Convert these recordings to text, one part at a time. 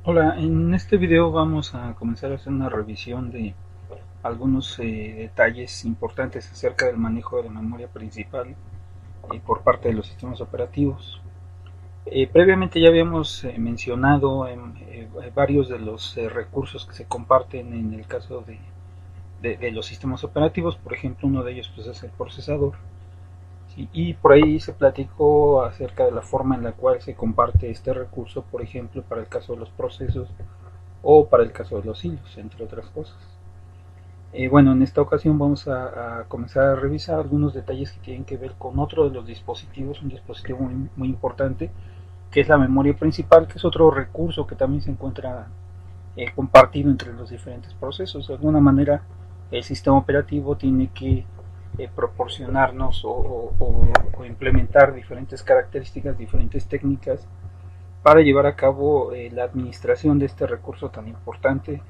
Hola, en este video vamos a comenzar a hacer una revisión de algunos detalles importantes acerca del manejo de la memoria principal por parte de los sistemas operativos. Previamente ya habíamos mencionado varios de los recursos que se comparten en el caso de los sistemas operativos. Por ejemplo, uno de ellos pues, es el procesador. Sí, y por ahí se platicó acerca de la forma en la cual se comparte este recurso, por ejemplo, para el caso de los procesos o para el caso de los hilos, entre otras cosas. Bueno, en esta ocasión vamos a comenzar a revisar algunos detalles que tienen que ver con otro de los dispositivos, un dispositivo muy importante, que es la memoria principal, que es otro recurso que también se encuentra compartido entre los diferentes procesos. De alguna manera, el sistema operativo tiene que proporcionarnos o implementar diferentes características, diferentes técnicas para llevar a cabo la administración de este recurso tan importante,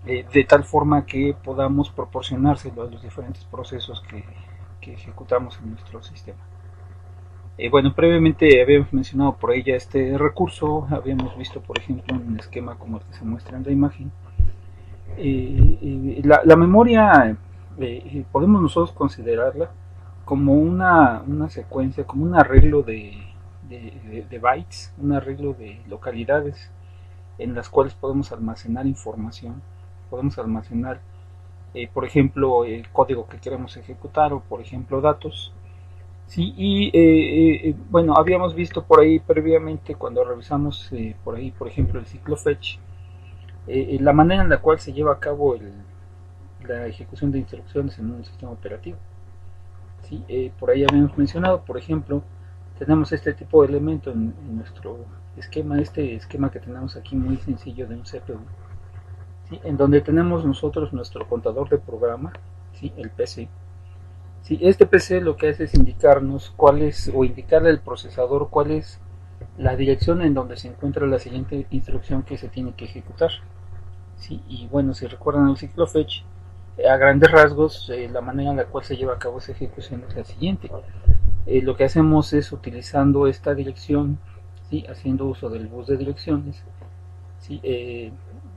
de tal forma que podamos proporcionárselo a los diferentes procesos que ejecutamos en nuestro sistema. Bueno, previamente habíamos mencionado por ella este recurso, habíamos visto por ejemplo un esquema como el que se muestra en la imagen. La memoria podemos nosotros considerarla como una secuencia, como un arreglo de bytes, un arreglo de localidades en las cuales podemos almacenar información, podemos almacenar, por ejemplo, el código que queremos ejecutar o, por ejemplo, datos. Sí, y bueno, habíamos visto por ahí previamente cuando revisamos por ahí, por ejemplo, el ciclo fetch, la manera en la cual se lleva a cabo la ejecución de instrucciones en un sistema operativo. ¿Sí? Por ahí habíamos mencionado, por ejemplo, tenemos este tipo de elemento en nuestro esquema, este esquema que tenemos aquí muy sencillo de un CPU, ¿sí? En donde tenemos nosotros nuestro contador de programa, ¿sí? El PC. ¿Sí? Este PC lo que hace es indicarnos cuál es, o indicarle al procesador cuál es la dirección en donde se encuentra la siguiente instrucción que se tiene que ejecutar. ¿Sí? Y bueno, si recuerdan el ciclo fetch, a grandes rasgos, la manera en la cual se lleva a cabo esa ejecución es la siguiente. Lo que hacemos es utilizando esta dirección, ¿sí? Haciendo uso del bus de direcciones, ¿sí?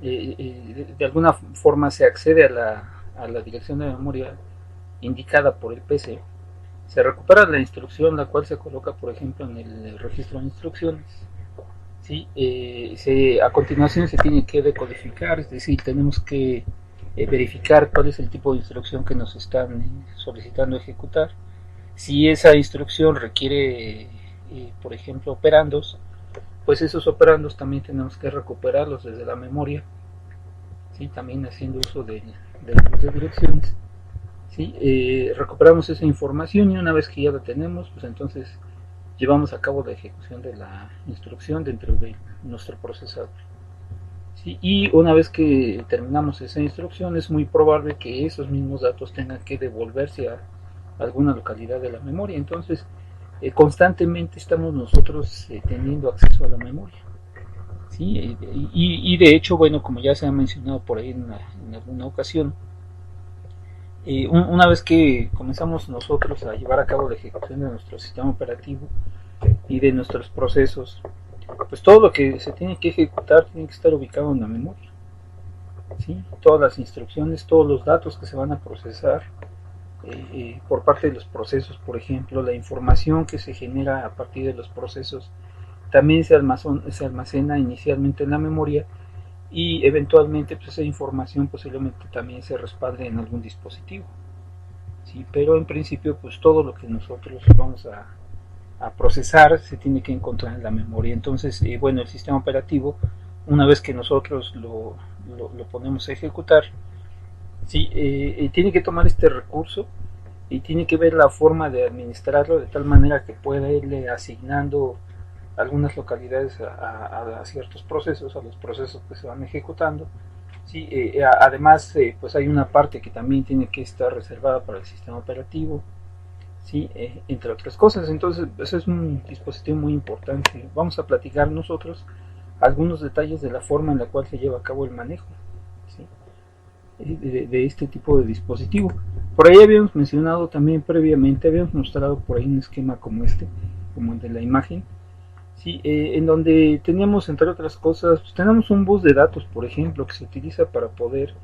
De alguna forma se accede a la dirección de memoria indicada por el PC, se recupera la instrucción la cual se coloca por ejemplo en el registro de instrucciones, ¿sí? A continuación se tiene que decodificar, es decir, tenemos que verificar cuál es el tipo de instrucción que nos están solicitando ejecutar. Si esa instrucción requiere, por ejemplo, operandos, pues esos operandos también tenemos que recuperarlos desde la memoria, ¿sí? También haciendo uso de las direcciones. ¿Sí? Recuperamos esa información y una vez que ya la tenemos, pues entonces llevamos a cabo la ejecución de la instrucción dentro de nuestro procesador. ¿Sí? Y una vez que terminamos esa instrucción, es muy probable que esos mismos datos tengan que devolverse a alguna localidad de la memoria. Entonces, constantemente estamos nosotros teniendo acceso a la memoria. ¿Sí? Y de hecho, bueno, como ya se ha mencionado por ahí en alguna ocasión, una vez que comenzamos nosotros a llevar a cabo la ejecución de nuestro sistema operativo y de nuestros procesos, pues todo lo que se tiene que ejecutar tiene que estar ubicado en la memoria. ¿Sí? Todas las instrucciones, todos los datos que se van a procesar por parte de los procesos, por ejemplo, la información que se genera a partir de los procesos, también se almacena inicialmente en la memoria y eventualmente pues, esa información posiblemente también se respalde en algún dispositivo. ¿Sí? Pero en principio pues todo lo que nosotros vamos a procesar se tiene que encontrar en la memoria. Entonces, bueno, el sistema operativo, una vez que nosotros lo ponemos a ejecutar, ¿sí? Tiene que tomar este recurso y tiene que ver la forma de administrarlo de tal manera que pueda irle asignando algunas localidades a ciertos procesos, a los procesos que se van ejecutando. Sí, además, pues hay una parte que también tiene que estar reservada para el sistema operativo, ¿sí? Entre otras cosas. Entonces, eso es un dispositivo muy importante. Vamos a platicar nosotros algunos detalles de la forma en la cual se lleva a cabo el manejo, ¿sí? De este tipo de dispositivo. Por ahí habíamos mencionado también previamente, habíamos mostrado por ahí un esquema como este, como el de la imagen, Sí, en donde tenemos, entre otras cosas, pues tenemos un bus de datos, por ejemplo, que se utiliza para poder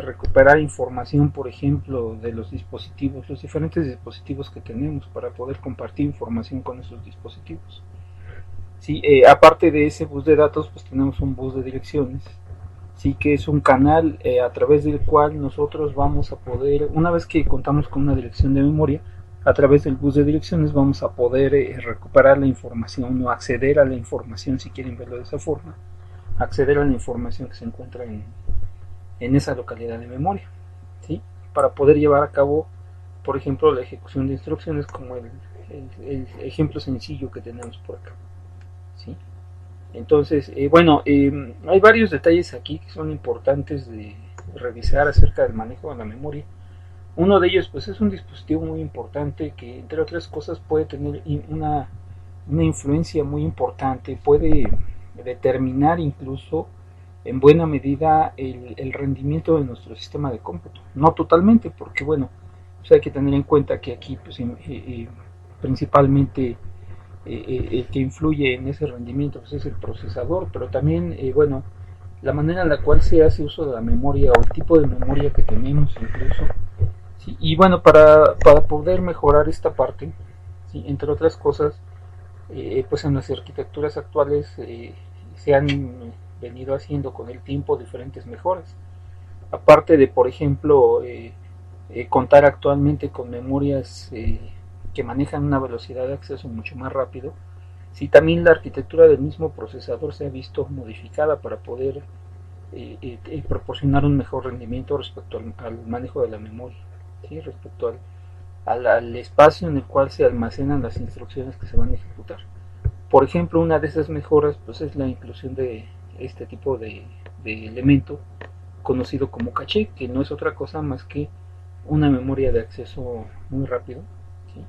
recuperar información, por ejemplo, de los dispositivos, los diferentes dispositivos que tenemos, para poder compartir información con esos dispositivos. Sí, aparte de ese bus de datos, pues tenemos un bus de direcciones, sí, que es un canal a través del cual nosotros vamos a poder, una vez que contamos con una dirección de memoria, a través del bus de direcciones vamos a poder recuperar la información o acceder a la información, si quieren verlo de esa forma, acceder a la información que se encuentra en esa localidad de memoria, ¿sí? Para poder llevar a cabo, por ejemplo, la ejecución de instrucciones como el ejemplo sencillo que tenemos por acá, ¿sí? Entonces, bueno, hay varios detalles aquí que son importantes de revisar acerca del manejo de la memoria. Uno de ellos, pues, es un dispositivo muy importante que, entre otras cosas, puede tener una influencia muy importante, puede determinar incluso en buena medida el rendimiento de nuestro sistema de cómputo. No totalmente, porque, bueno, pues hay que tener en cuenta que aquí, pues, principalmente el que influye en ese rendimiento pues es el procesador, pero también, bueno, la manera en la cual se hace uso de la memoria o el tipo de memoria que tenemos incluso. ¿Sí? Y bueno, para poder mejorar esta parte, ¿sí? Entre otras cosas, pues en las arquitecturas actuales se han venido haciendo con el tiempo diferentes mejoras. Aparte de, por ejemplo, contar actualmente con memorias que manejan una velocidad de acceso mucho más rápido, si también la arquitectura del mismo procesador se ha visto modificada para poder proporcionar un mejor rendimiento respecto al manejo de la memoria, ¿sí? Respecto al espacio en el cual se almacenan las instrucciones que se van a ejecutar. Por ejemplo, una de esas mejoras pues, es la inclusión de este tipo de elemento conocido como caché, que no es otra cosa más que una memoria de acceso muy rápido, ¿sí?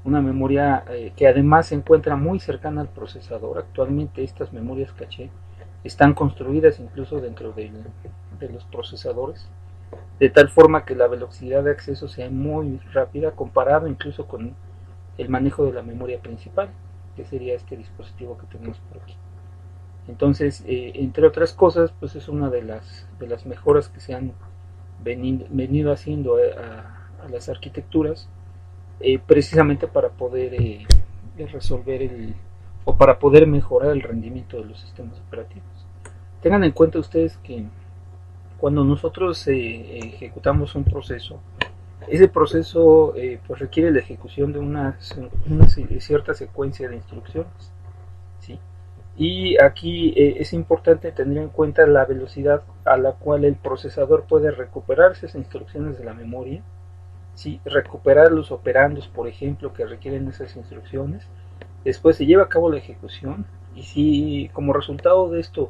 Una memoria que además se encuentra muy cercana al procesador. Actualmente estas memorias caché están construidas incluso dentro de los procesadores, de tal forma que la velocidad de acceso sea muy rápida comparado incluso con el manejo de la memoria principal, que sería este dispositivo que tenemos por aquí. Entonces, entre otras cosas, pues es una de las mejoras que se han venido haciendo a las arquitecturas, precisamente para poder resolver o para poder mejorar el rendimiento de los sistemas operativos. Tengan en cuenta ustedes que cuando nosotros ejecutamos un proceso, ese proceso pues requiere la ejecución de una cierta secuencia de instrucciones, ¿sí? Y aquí es importante tener en cuenta la velocidad a la cual el procesador puede recuperar esas instrucciones de la memoria, ¿sí? Recuperar los operandos, por ejemplo, que requieren esas instrucciones. Después se lleva a cabo la ejecución y si como resultado de esto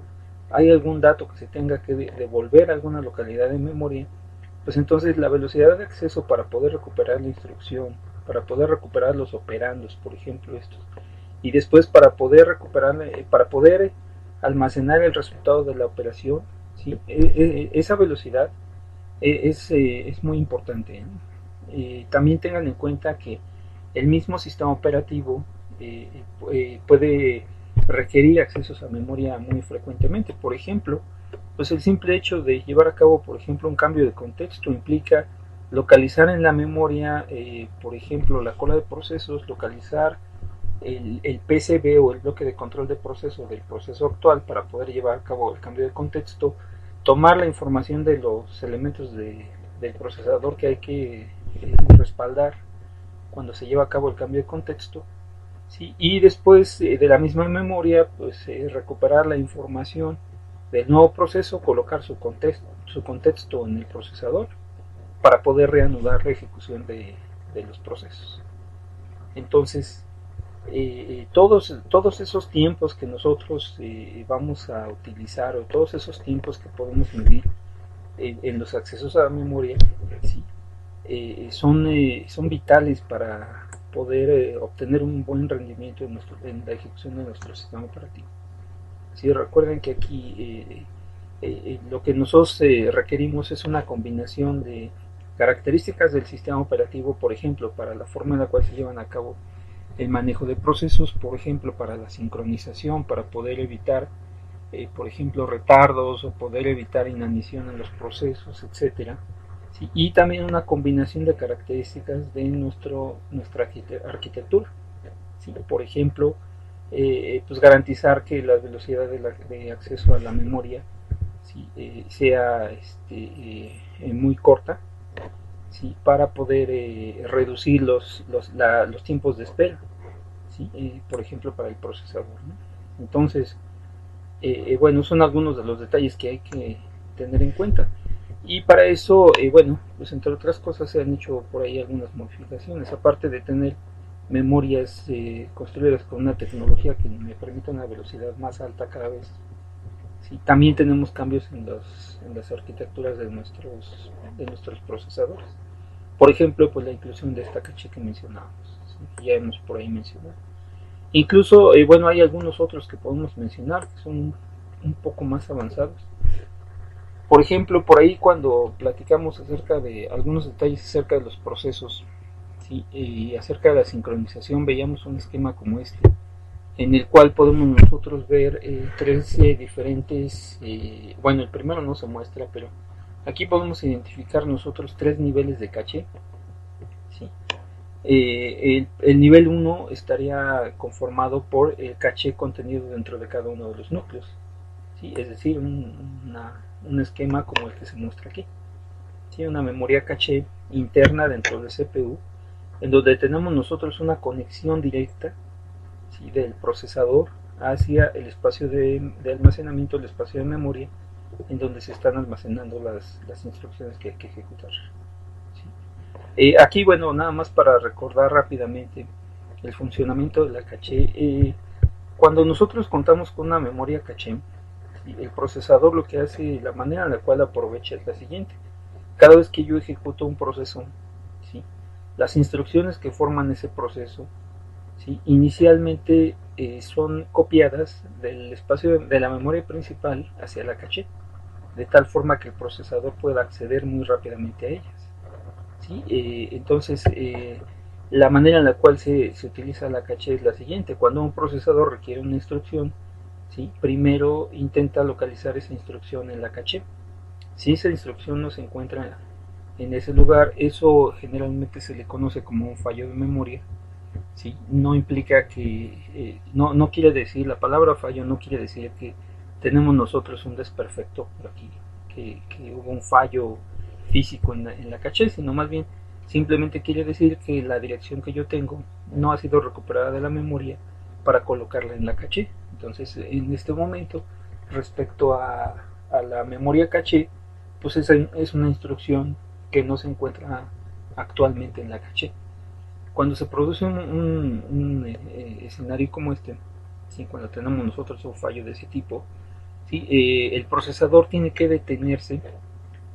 hay algún dato que se tenga que devolver a alguna localidad de memoria, pues entonces la velocidad de acceso para poder recuperar la instrucción, para poder recuperar los operandos, por ejemplo, estos, y después para poder recuperar, para poder almacenar el resultado de la operación, ¿sí? Esa velocidad es muy importante, ¿no? También tengan en cuenta que el mismo sistema operativo puede requerir accesos a memoria muy frecuentemente. Por ejemplo, pues el simple hecho de llevar a cabo, por ejemplo, un cambio de contexto implica localizar en la memoria, por ejemplo, la cola de procesos, localizar el PCB o el bloque de control de proceso del proceso actual para poder llevar a cabo el cambio de contexto, tomar la información de los elementos del procesador que hay que respaldar cuando se lleva a cabo el cambio de contexto, ¿sí? Y después de la misma memoria pues recuperar la información del nuevo proceso, colocar su contexto en el procesador para poder reanudar la ejecución de los procesos. Entonces, todos esos tiempos que nosotros vamos a utilizar o todos esos tiempos que podemos medir en los accesos a la memoria, ¿sí? Son vitales para poder obtener un buen rendimiento en la ejecución de nuestro sistema operativo. ¿Sí? Recuerden que aquí lo que nosotros requerimos es una combinación de características del sistema operativo, por ejemplo, para la forma en la cual se llevan a cabo el manejo de procesos, por ejemplo, para la sincronización, para poder evitar, por ejemplo, retardos o poder evitar inanición en los procesos, etcétera. ¿Sí? Y también una combinación de características de nuestra arquitectura. ¿Sí? Por ejemplo, pues garantizar que la velocidad de acceso a la memoria, ¿sí? Sea muy corta, ¿sí? Para poder reducir los tiempos de espera, ¿sí? Por ejemplo, para el procesador, ¿no? Entonces, bueno, son algunos de los detalles que hay que tener en cuenta. Y para eso, bueno, pues entre otras cosas se han hecho por ahí algunas modificaciones, aparte de tener memorias construidas con una tecnología que me permite una velocidad más alta cada vez. Sí, también tenemos cambios en las arquitecturas de nuestros procesadores. Por ejemplo, pues la inclusión de esta caché que mencionábamos, ¿sí? Que ya hemos por ahí mencionado. Incluso, bueno, hay algunos otros que podemos mencionar que son un poco más avanzados. Por ejemplo, por ahí cuando platicamos acerca de algunos detalles acerca de los procesos, ¿sí? Y acerca de la sincronización, veíamos un esquema como este, en el cual podemos nosotros ver tres diferentes, bueno, el primero no se muestra, pero aquí podemos identificar nosotros tres niveles de caché. ¿Sí? El nivel 1 estaría conformado por el caché contenido dentro de cada uno de los núcleos, ¿sí? Es decir, un esquema como el que se muestra aquí, ¿sí? Una memoria caché interna dentro del CPU, en donde tenemos nosotros una conexión directa, ¿sí? Del procesador hacia el espacio de almacenamiento, el espacio de memoria, en donde se están almacenando las instrucciones que hay que ejecutar. ¿Sí? Aquí, bueno, nada más para recordar rápidamente el funcionamiento de la caché. Cuando nosotros contamos con una memoria caché, ¿sí? El procesador lo que hace, la manera en la cual aprovecha es la siguiente. Cada vez que yo ejecuto un proceso, ¿sí? Las instrucciones que forman ese proceso, ¿sí? Inicialmente son copiadas del espacio de la memoria principal hacia la caché, de tal forma que el procesador pueda acceder muy rápidamente a ellas. ¿Sí? Entonces, la manera en la cual se utiliza la caché es la siguiente. Cuando un procesador requiere una instrucción, ¿sí? Primero intenta localizar esa instrucción en la caché. Si esa instrucción no se encuentra en ese lugar, eso generalmente se le conoce como un fallo de memoria. ¿Sí? No implica que, no quiere decir, la palabra fallo no quiere decir que tenemos nosotros un desperfecto por aquí, que hubo un fallo físico en la caché, sino más bien simplemente quiere decir que la dirección que yo tengo no ha sido recuperada de la memoria para colocarla en la caché. Entonces, en este momento, respecto a la memoria caché, pues esa es una instrucción que no se encuentra actualmente en la caché. Cuando se produce un escenario como este, ¿sí? Cuando tenemos nosotros un fallo de ese tipo, ¿sí? El procesador tiene que detenerse,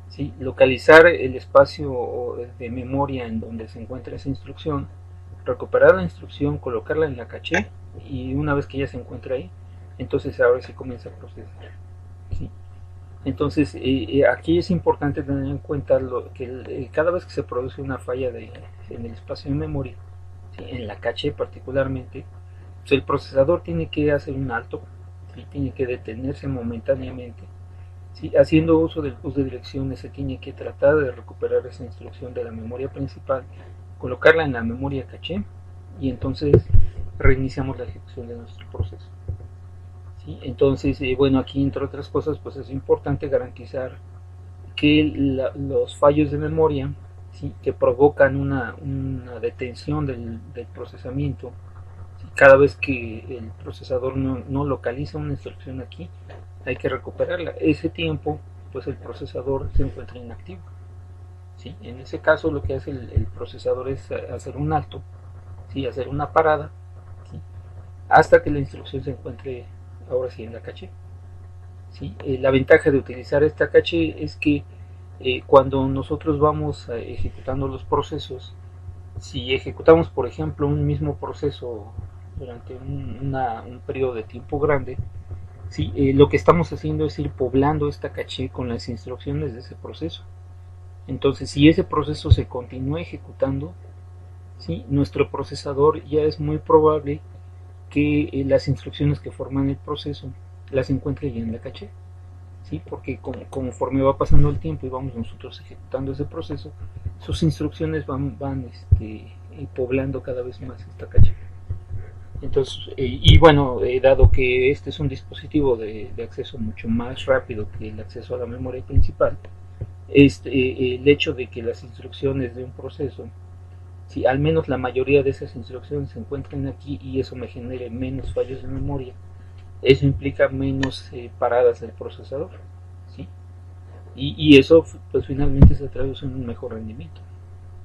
¿sí? Localizar el espacio de memoria en donde se encuentra esa instrucción, recuperar la instrucción, colocarla en la caché, y una vez que ya se encuentra ahí, entonces ahora se comienza a procesar. ¿Sí? Entonces, aquí es importante tener en cuenta que cada vez que se produce una falla en el espacio de memoria, ¿sí? En la caché particularmente, pues el procesador tiene que hacer un alto, ¿sí? Tiene que detenerse momentáneamente. ¿Sí? Haciendo uso del bus de direcciones, se tiene que tratar de recuperar esa instrucción de la memoria principal, colocarla en la memoria caché, y entonces reiniciamos la ejecución de nuestro proceso. ¿Sí? Entonces, bueno, aquí entre otras cosas, pues es importante garantizar que los fallos de memoria, ¿sí? Que provocan una detención del procesamiento, ¿sí? Cada vez que el procesador no localiza una instrucción aquí, hay que recuperarla. Ese tiempo, pues el procesador se encuentra inactivo. ¿Sí? En ese caso, lo que hace el procesador es hacer un alto, ¿sí? Hacer una parada, ¿sí? Hasta que la instrucción se encuentre ahora sí en la caché. ¿Sí? La ventaja de utilizar esta caché es que cuando nosotros vamos ejecutando los procesos, si ejecutamos por ejemplo un mismo proceso durante un periodo de tiempo grande, ¿sí? Lo que estamos haciendo es ir poblando esta caché con las instrucciones de ese proceso. Entonces, si ese proceso se continúa ejecutando, ¿sí? Nuestro procesador ya es muy probable que las instrucciones que forman el proceso las encuentre ya en la caché, ¿sí? Porque conforme va pasando el tiempo y vamos nosotros ejecutando ese proceso, sus instrucciones van poblando cada vez más esta caché. Entonces, y bueno, dado que este es un dispositivo de acceso mucho más rápido que el acceso a la memoria principal, el hecho de que las instrucciones de un proceso, si al menos la mayoría de esas instrucciones se encuentren aquí y eso me genere menos fallos de memoria, eso implica menos paradas del procesador, ¿sí? Y eso pues finalmente se traduce en un mejor rendimiento,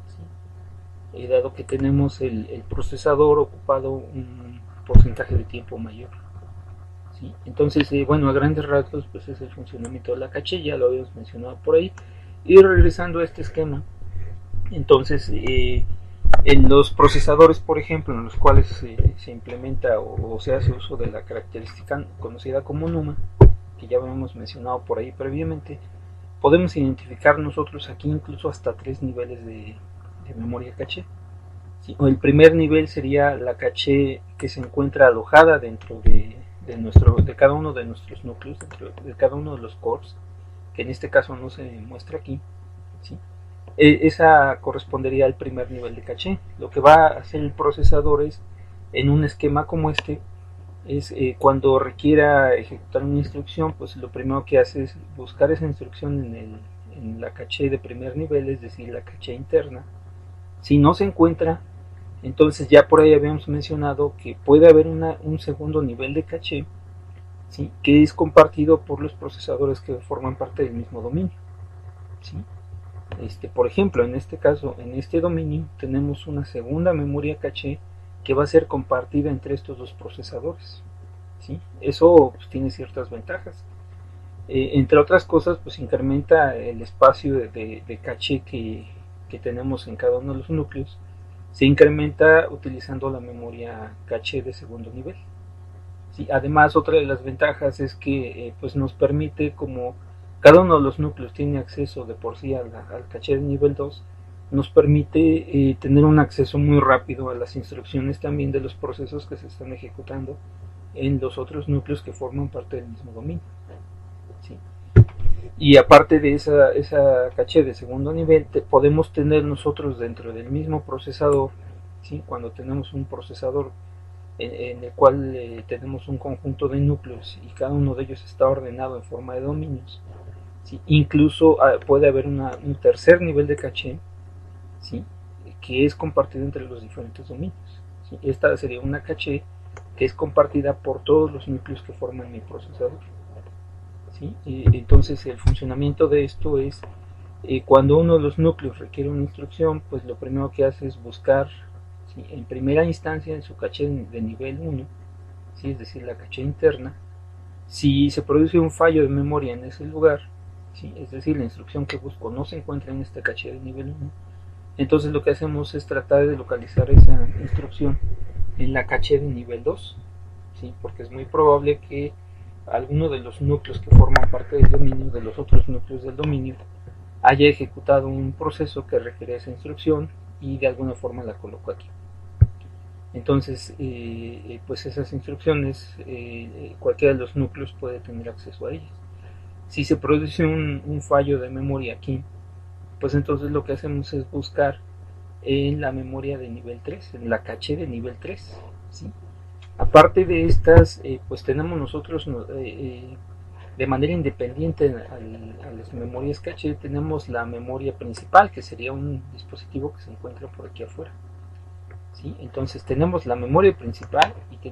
¿sí? Dado que tenemos el procesador ocupado un porcentaje de tiempo mayor, ¿sí? Entonces, bueno, a grandes rasgos pues es el funcionamiento de la caché, ya lo habíamos mencionado por ahí. Y regresando a este esquema, entonces en los procesadores, por ejemplo, en los cuales se implementa o se hace uso de la característica conocida como NUMA, que ya habíamos mencionado por ahí previamente, podemos identificar nosotros aquí incluso hasta tres niveles de memoria caché. ¿Sí? O el primer nivel sería la caché que se encuentra alojada dentro de cada uno de nuestros núcleos, dentro de cada uno de los cores, que en este caso no se muestra aquí, ¿sí? Esa correspondería al primer nivel de caché. Lo que va a hacer el procesador es, en un esquema como este, es cuando requiera ejecutar una instrucción, pues lo primero que hace es buscar esa instrucción en la caché de primer nivel, es decir, la caché interna. Si no se encuentra, entonces ya por ahí habíamos mencionado que puede haber un segundo nivel de caché, ¿sí? Que es compartido por los procesadores que forman parte del mismo dominio, ¿sí? Por ejemplo, en este caso, en este dominio tenemos una segunda memoria caché que va a ser compartida entre estos dos procesadores, ¿sí? Eso pues, tiene ciertas ventajas. Entre otras cosas, pues incrementa el espacio de caché que tenemos en cada uno de los núcleos. Se incrementa utilizando la memoria caché de segundo nivel. ¿Sí? Además, otra de las ventajas es que pues nos permite, como cada uno de los núcleos tiene acceso de por sí al caché de nivel 2, nos permite tener un acceso muy rápido a las instrucciones también de los procesos que se están ejecutando en los otros núcleos que forman parte del mismo dominio, ¿sí? Y aparte de esa caché de segundo nivel, podemos tener nosotros dentro del mismo procesador, ¿sí? Cuando tenemos un procesador en el cual tenemos un conjunto de núcleos y cada uno de ellos está ordenado en forma de dominios, ¿sí? Incluso puede haber un tercer nivel de caché, ¿sí? Que es compartido entre los diferentes dominios, ¿sí? Esta sería una caché que es compartida por todos los núcleos que forman mi procesador, ¿sí? Entonces el funcionamiento de esto es cuando uno de los núcleos requiere una instrucción, pues lo primero que hace es buscar, ¿sí? En primera instancia en su caché de nivel 1, ¿sí? Es decir, la caché interna. Si se produce un fallo de memoria en ese lugar, ¿sí? Es decir, la instrucción que busco no se encuentra en esta caché de nivel 1, entonces lo que hacemos es tratar de localizar esa instrucción en la caché de nivel 2, ¿sí? Porque es muy probable que alguno de los núcleos que forman parte del dominio, de los otros núcleos del dominio, haya ejecutado un proceso que requiere esa instrucción y de alguna forma la coloco aquí. Entonces, pues esas instrucciones, cualquiera de los núcleos puede tener acceso a ellas. Si se produce un fallo de memoria aquí, pues entonces lo que hacemos es buscar en la memoria de nivel 3, en la caché de nivel 3, ¿sí? Aparte de estas, pues tenemos nosotros de manera independiente a las memorias caché, tenemos la memoria principal, que sería un dispositivo que se encuentra por aquí afuera, ¿sí? Entonces tenemos la memoria principal y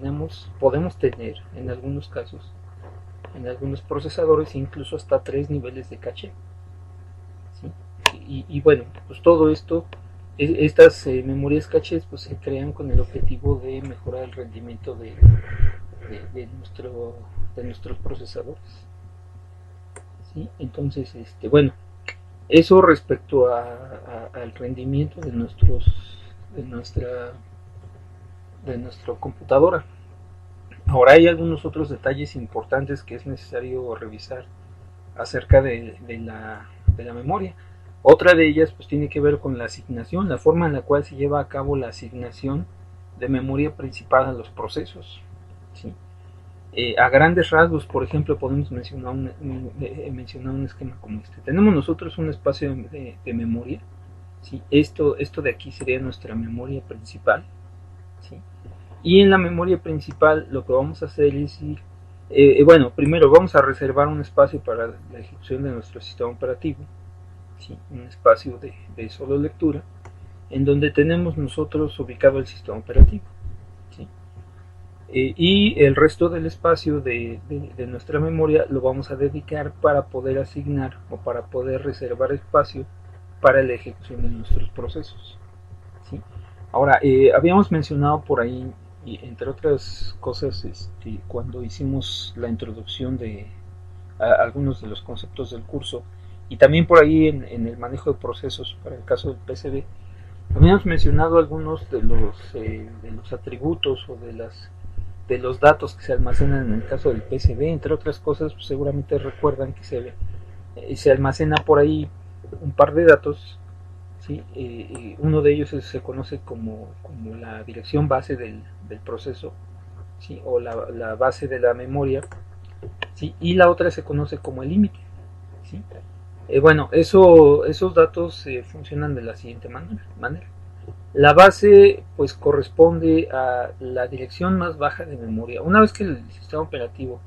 podemos tener en algunos casos, en algunos procesadores, incluso hasta tres niveles de caché, ¿sí? Y bueno, pues todo esto, estas memorias cachés, pues se crean con el objetivo de mejorar el rendimiento de, nuestro, de nuestros procesadores, ¿sí? Entonces, bueno, eso respecto al rendimiento de nuestra de nuestra computadora. Ahora hay algunos otros detalles importantes que es necesario revisar acerca de la memoria. Otra de ellas pues tiene que ver con la asignación, la forma en la cual se lleva a cabo la asignación de memoria principal a los procesos. ¿Sí? A grandes rasgos, por ejemplo, podemos mencionar un esquema como este. Tenemos nosotros un espacio de memoria. ¿Sí? Esto de aquí sería nuestra memoria principal. ¿Sí? Y en la memoria principal lo que vamos a hacer es ir, bueno, primero vamos a reservar un espacio para la ejecución de nuestro sistema operativo. ¿Sí? Un espacio de solo lectura, en donde tenemos nosotros ubicado el sistema operativo. ¿Sí? Y el resto del espacio de nuestra memoria lo vamos a dedicar para poder asignar o para poder reservar espacio para la ejecución de nuestros procesos. ¿Sí? Ahora, habíamos mencionado por ahí, y entre otras cosas, cuando hicimos la introducción de algunos de los conceptos del curso, y también por ahí en el manejo de procesos para el caso del PCB, habíamos mencionado algunos de los atributos o de los datos que se almacenan en el caso del PCB. Entre otras cosas, pues seguramente recuerdan que se almacena por ahí un par de datos. ¿Sí? Uno de ellos se conoce como la dirección base del proceso, ¿sí? O la base de la memoria, ¿sí? Y la otra se conoce como el límite. ¿Sí? Bueno, esos datos funcionan de la siguiente manera. La base pues corresponde a la dirección más baja de memoria. Una vez que el sistema operativo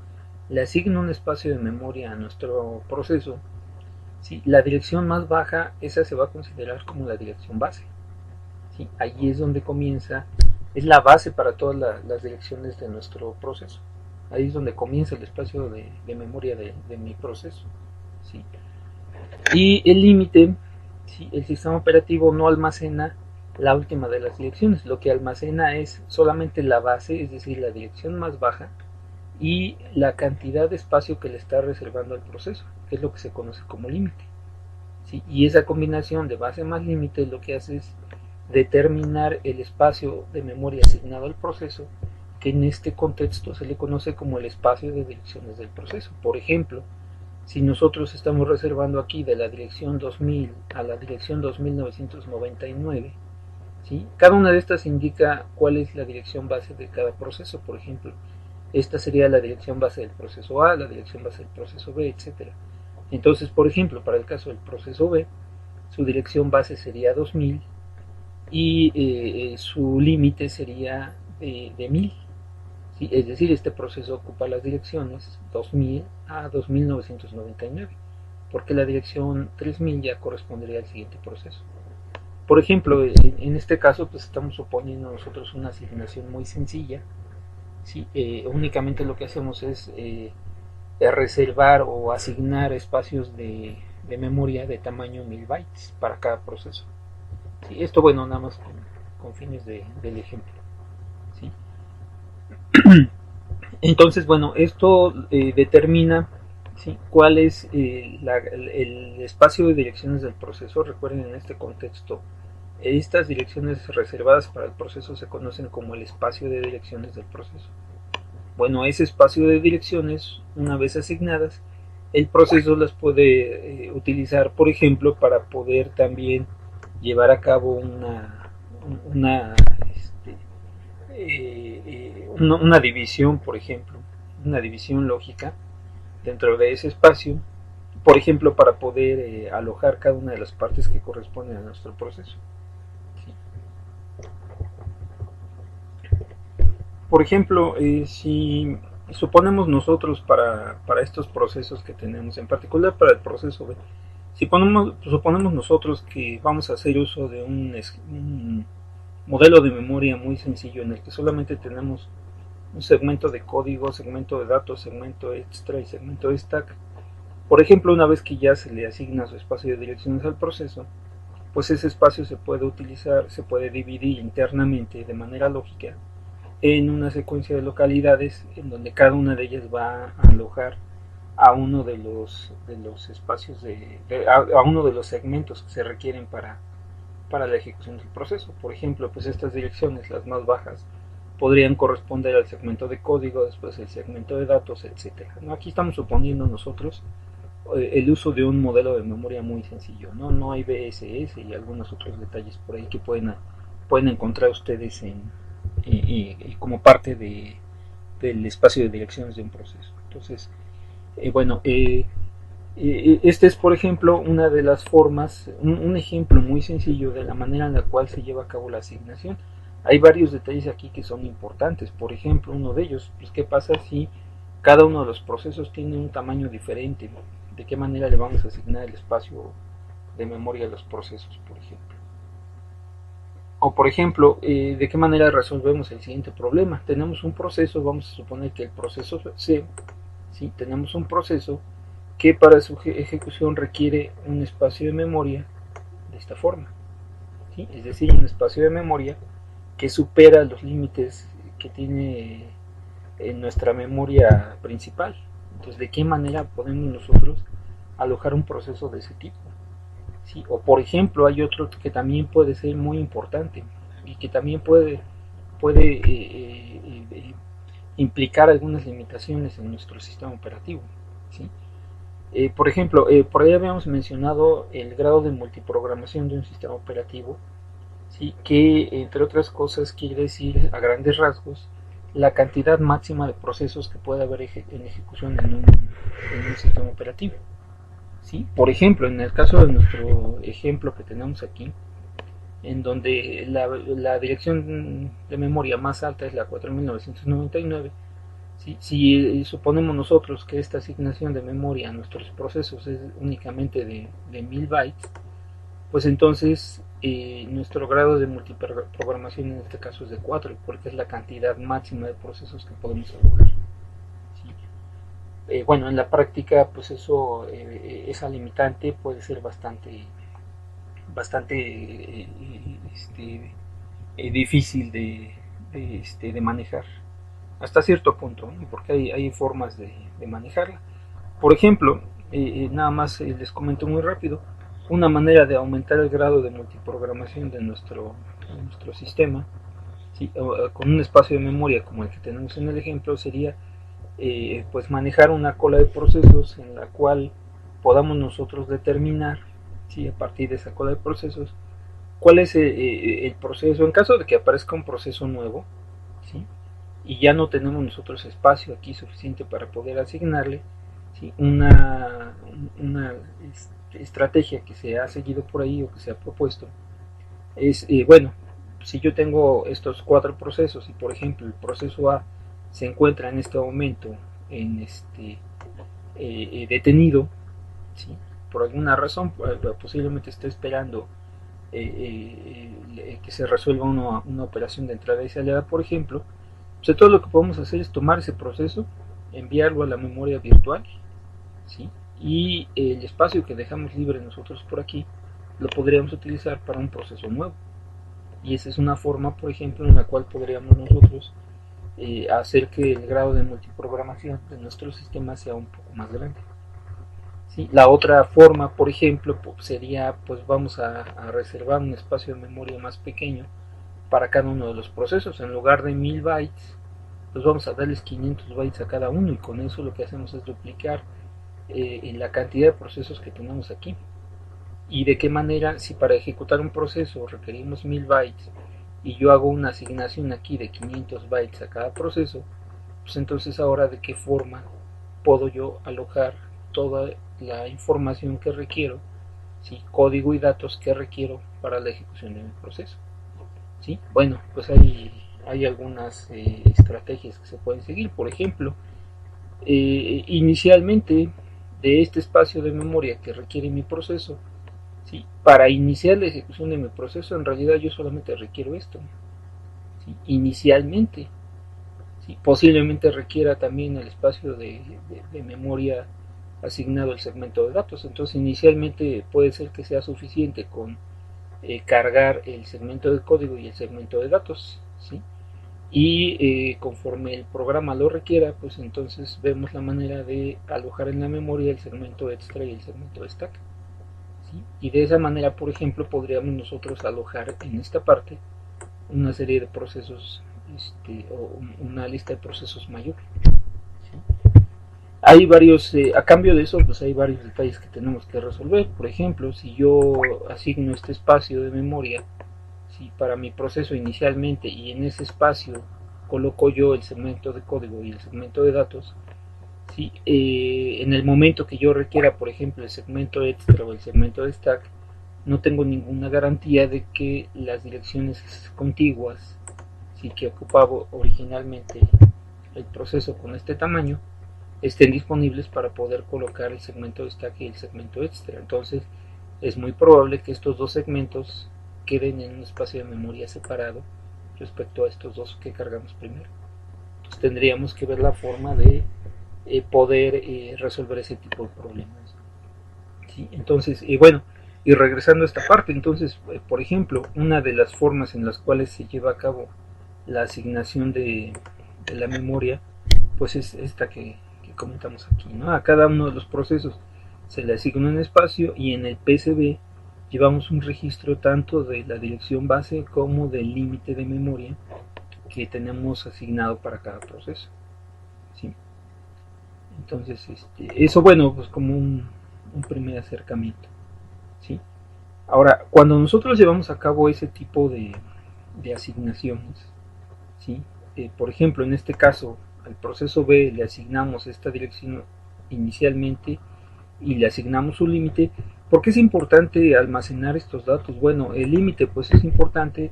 le asigna un espacio de memoria a nuestro proceso, ¿sí? La dirección más baja, esa se va a considerar como la dirección base. ¿Sí? Allí es donde comienza, es la base para todas las direcciones de nuestro proceso. Ahí es donde comienza el espacio de memoria de mi proceso. ¿Sí? Y el límite, ¿sí? El sistema operativo no almacena la última de las direcciones, lo que almacena es solamente la base, es decir, la dirección más baja, y la cantidad de espacio que le está reservando al proceso, que es lo que se conoce como límite. ¿Sí? Y esa combinación de base más límite lo que hace es determinar el espacio de memoria asignado al proceso, que en este contexto se le conoce como el espacio de direcciones del proceso. Por ejemplo, si nosotros estamos reservando aquí de la dirección 2000 a la dirección 2999, ¿sí? Cada una de estas indica cuál es la dirección base de cada proceso. Por ejemplo, esta sería la dirección base del proceso A, la dirección base del proceso B, etc. Entonces, por ejemplo, para el caso del proceso B, su dirección base sería 2000 y su límite sería de 1000. ¿Sí? Es decir, este proceso ocupa las direcciones 2000 a 2999, porque la dirección 3000 ya correspondería al siguiente proceso. Por ejemplo, en este caso pues estamos suponiendo nosotros una asignación muy sencilla. ¿Sí? Únicamente lo que hacemos es reservar o asignar espacios de memoria de tamaño 1000 bytes para cada proceso. ¿Sí? Esto, bueno, nada más con fines del ejemplo. ¿Sí? Entonces, bueno, esto determina, ¿sí? Cuál es el espacio de direcciones del proceso. Recuerden, en este contexto, estas direcciones reservadas para el proceso se conocen como el espacio de direcciones del proceso. Bueno, ese espacio de direcciones, una vez asignadas, el proceso las puede utilizar, por ejemplo, para poder también llevar a cabo una división, por ejemplo, una división lógica dentro de ese espacio, por ejemplo, para poder alojar cada una de las partes que corresponden a nuestro proceso. ¿Sí? Por ejemplo, si suponemos nosotros para estos procesos que tenemos, en particular para el proceso B, si suponemos nosotros que vamos a hacer uso de un modelo de memoria muy sencillo en el que solamente tenemos un segmento de código, segmento de datos, segmento extra y segmento de stack. Por ejemplo, una vez que ya se le asigna su espacio de direcciones al proceso, pues ese espacio se puede utilizar, se puede dividir internamente de manera lógica en una secuencia de localidades en donde cada una de ellas va a alojar a uno de los espacios a uno de los segmentos que se requieren para la ejecución del proceso. Por ejemplo, pues estas direcciones, las más bajas, podrían corresponder al segmento de código, después el segmento de datos, etcétera. ¿No? Aquí estamos suponiendo nosotros el uso de un modelo de memoria muy sencillo, no hay BSS y algunos otros detalles por ahí que pueden encontrar ustedes como parte del espacio de direcciones de un proceso. Entonces, bueno, este es, por ejemplo, una de las formas, un ejemplo muy sencillo de la manera en la cual se lleva a cabo la asignación. Hay varios detalles aquí que son importantes. Por ejemplo, uno de ellos, pues, ¿qué pasa si cada uno de los procesos tiene un tamaño diferente? ¿De qué manera le vamos a asignar el espacio de memoria a los procesos, por ejemplo? O, por ejemplo, ¿de qué manera resolvemos el siguiente problema? Tenemos un proceso, vamos a suponer que el proceso C, ¿sí? Tenemos un proceso que para su ejecución requiere un espacio de memoria de esta forma, ¿sí? Es decir, un espacio de memoria que supera los límites que tiene en nuestra memoria principal. Entonces, ¿de qué manera podemos nosotros alojar un proceso de ese tipo? ¿Sí? O por ejemplo, hay otro que también puede ser muy importante y que también puede implicar algunas limitaciones en nuestro sistema operativo, ¿sí? Por ejemplo, por ahí habíamos mencionado el grado de multiprogramación de un sistema operativo, ¿sí? Que entre otras cosas quiere decir a grandes rasgos la cantidad máxima de procesos que puede haber en ejecución en un sistema operativo, ¿sí? Por ejemplo, en el caso de nuestro ejemplo que tenemos aquí, en donde la dirección de memoria más alta es la 4999, ¿sí? Si suponemos nosotros que esta asignación de memoria a nuestros procesos es únicamente de 1000 bytes, pues entonces nuestro grado de multiprogramación en este caso es de 4, porque es la cantidad máxima de procesos que podemos alojar, ¿sí? Bueno, en la práctica, pues eso, esa limitante puede ser bastante difícil de manejar hasta cierto punto, ¿no? Porque hay formas de manejarla. Por ejemplo, nada más les comento muy rápido, una manera de aumentar el grado de multiprogramación de nuestro sistema, ¿sí? Con un espacio de memoria como el que tenemos en el ejemplo sería pues manejar una cola de procesos en la cual podamos nosotros determinar, ¿sí? A partir de esa cola de procesos cuál es el proceso en caso de que aparezca un proceso nuevo, ¿sí? Y ya no tenemos nosotros espacio aquí suficiente para poder asignarle, ¿sí? Una estrategia que se ha seguido por ahí o que se ha propuesto es, bueno, si yo tengo estos 4 procesos y por ejemplo el proceso A se encuentra en este momento en detenido, ¿sí? Por alguna razón, posiblemente esté esperando que se resuelva una operación de entrada y salida, por ejemplo. Entonces, todo lo que podemos hacer es tomar ese proceso, enviarlo a la memoria virtual, ¿sí? Y el espacio que dejamos libre nosotros por aquí lo podríamos utilizar para un proceso nuevo. Y esa es una forma, por ejemplo, en la cual podríamos nosotros hacer que el grado de multiprogramación de nuestro sistema sea un poco más grande. ¿Sí? La otra forma, por ejemplo, sería, pues vamos a reservar un espacio de memoria más pequeño para cada uno de los procesos. En lugar de 1000 bytes, pues vamos a darles 500 bytes a cada uno y con eso lo que hacemos es duplicar en la cantidad de procesos que tenemos aquí. Y de qué manera, si para ejecutar un proceso requerimos 1000 bytes y yo hago una asignación aquí de 500 bytes a cada proceso, pues entonces ahora de qué forma puedo yo alojar toda la información que requiero, ¿sí? Código y datos que requiero para la ejecución de mi proceso, ¿sí? Bueno, pues hay algunas estrategias que se pueden seguir. Por ejemplo, inicialmente de este espacio de memoria que requiere mi proceso, ¿sí? Para iniciar la ejecución de mi proceso, en realidad yo solamente requiero esto, ¿sí? Inicialmente, ¿sí? Posiblemente requiera también el espacio de memoria asignado al segmento de datos. Entonces, inicialmente puede ser que sea suficiente con cargar el segmento de código y el segmento de datos, ¿sí? Y conforme el programa lo requiera, pues entonces vemos la manera de alojar en la memoria el segmento extra y el segmento de stack, ¿sí? Y de esa manera, por ejemplo, podríamos nosotros alojar en esta parte una serie de procesos, o una lista de procesos mayor, ¿sí? Hay varios, a cambio de eso, pues hay varios detalles que tenemos que resolver. Por ejemplo, si yo asigno este espacio de memoria, si para mi proceso inicialmente, y en ese espacio coloco yo el segmento de código y el segmento de datos, ¿sí? En el momento que yo requiera, por ejemplo, el segmento extra o el segmento de stack, no tengo ninguna garantía de que las direcciones contiguas, ¿sí?, que ocupaba originalmente el proceso con este tamaño, estén disponibles para poder colocar el segmento de stack y el segmento extra. Entonces es muy probable que estos dos segmentos queden en un espacio de memoria separado respecto a estos dos que cargamos primero. Entonces tendríamos que ver la forma de poder resolver ese tipo de problemas. ¿Sí? Entonces, bueno, y regresando a esta parte, entonces, por ejemplo, una de las formas en las cuales se lleva a cabo la asignación de la memoria, pues es esta que comentamos aquí, ¿no? A cada uno de los procesos se le asigna un espacio y en el PCB llevamos un registro tanto de la dirección base como del límite de memoria que tenemos asignado para cada proceso. ¿Sí? Entonces, eso, bueno, pues como un primer acercamiento. ¿Sí? Ahora, cuando nosotros llevamos a cabo ese tipo de asignaciones, ¿sí? Por ejemplo, en este caso, al proceso B le asignamos esta dirección inicialmente y le asignamos un límite. ¿Por qué es importante almacenar estos datos? Bueno, el límite pues es importante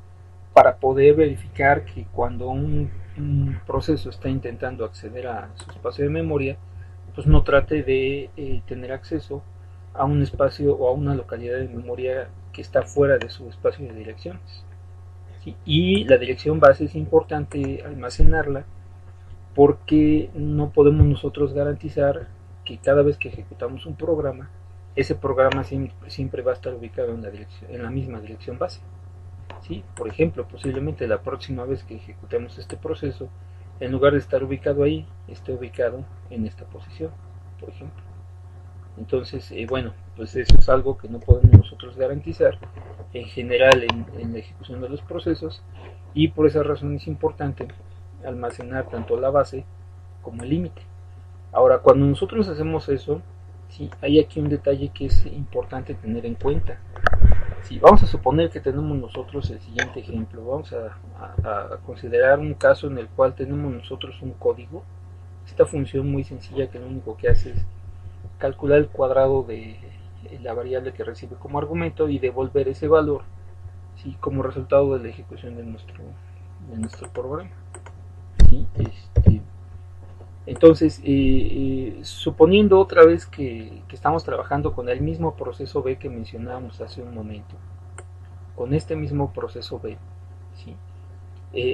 para poder verificar que cuando un proceso está intentando acceder a su espacio de memoria, pues no trate de tener acceso a un espacio o a una localidad de memoria que está fuera de su espacio de direcciones. ¿Sí? Y la dirección base es importante almacenarla porque no podemos nosotros garantizar que cada vez que ejecutamos un programa, ese programa siempre va a estar ubicado en la misma dirección base. ¿Sí? Por ejemplo, posiblemente la próxima vez que ejecutemos este proceso, en lugar de estar ubicado ahí, esté ubicado en esta posición, por ejemplo. Entonces, bueno, pues eso es algo que no podemos nosotros garantizar en general en la ejecución de los procesos, y por esa razón es importante almacenar tanto la base como el límite. Ahora, cuando nosotros hacemos eso, ¿sí?, hay aquí un detalle que es importante tener en cuenta. Si vamos a suponer que tenemos nosotros el siguiente ejemplo, vamos a considerar un caso en el cual tenemos nosotros un código, esta función muy sencilla que lo único que hace es calcular el cuadrado de la variable que recibe como argumento y devolver ese valor, ¿sí?, como resultado de la ejecución de nuestro programa. ¿Sí? Entonces, suponiendo otra vez que estamos trabajando con el mismo proceso B que mencionábamos hace un momento, con este mismo proceso B, ¿sí?,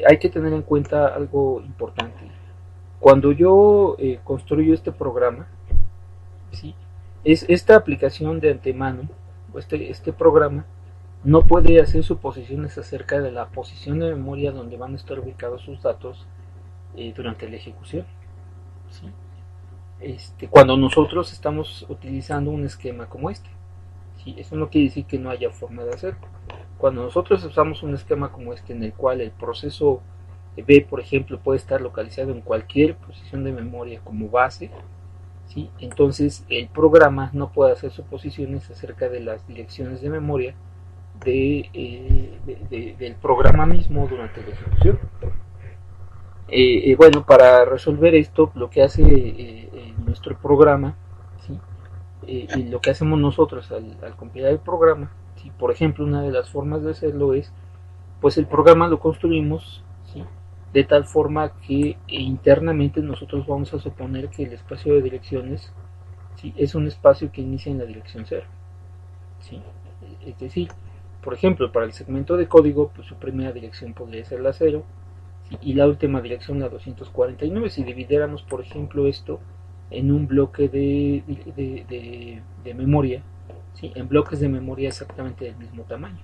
hay que tener en cuenta algo importante. Cuando yo construyo este programa, ¿sí?, esta aplicación de antemano, este programa, no puede hacer suposiciones acerca de la posición de memoria donde van a estar ubicados sus datos durante la ejecución. ¿Sí? Cuando nosotros estamos utilizando un esquema como este, ¿sí?, eso no quiere decir que no haya forma de hacerlo. Cuando nosotros usamos un esquema como este en el cual el proceso B, por ejemplo, puede estar localizado en cualquier posición de memoria como base, ¿sí?, entonces el programa no puede hacer suposiciones acerca de las direcciones de memoria del programa mismo durante la ejecución. Bueno, para resolver esto, lo que hace nuestro programa, ¿sí?, y lo que hacemos nosotros al compilar el programa, ¿sí?, por ejemplo, una de las formas de hacerlo es, pues el programa lo construimos, ¿sí?, de tal forma que internamente nosotros vamos a suponer que el espacio de direcciones, ¿sí?, es un espacio que inicia en la dirección 0. ¿Sí? Es decir, por ejemplo, para el segmento de código, pues su primera dirección podría ser la 0, y la última dirección la 249. Si dividiéramos, por ejemplo, esto en un bloque de memoria, ¿sí?, en bloques de memoria exactamente del mismo tamaño,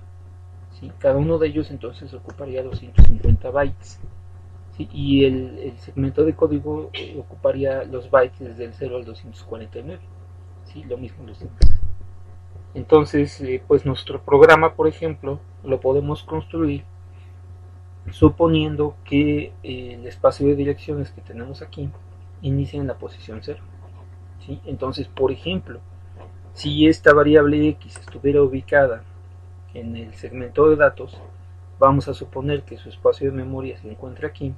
¿sí?, cada uno de ellos entonces ocuparía 250 bytes, ¿sí?, y el segmento de código ocuparía los bytes desde el 0 al 249, ¿sí?, lo mismo los demás. Entonces, pues nuestro programa, por ejemplo, lo podemos construir suponiendo que el espacio de direcciones que tenemos aquí inicia en la posición 0. ¿sí? Entonces, por ejemplo, si esta variable x estuviera ubicada en el segmento de datos, vamos a suponer que su espacio de memoria se encuentra aquí,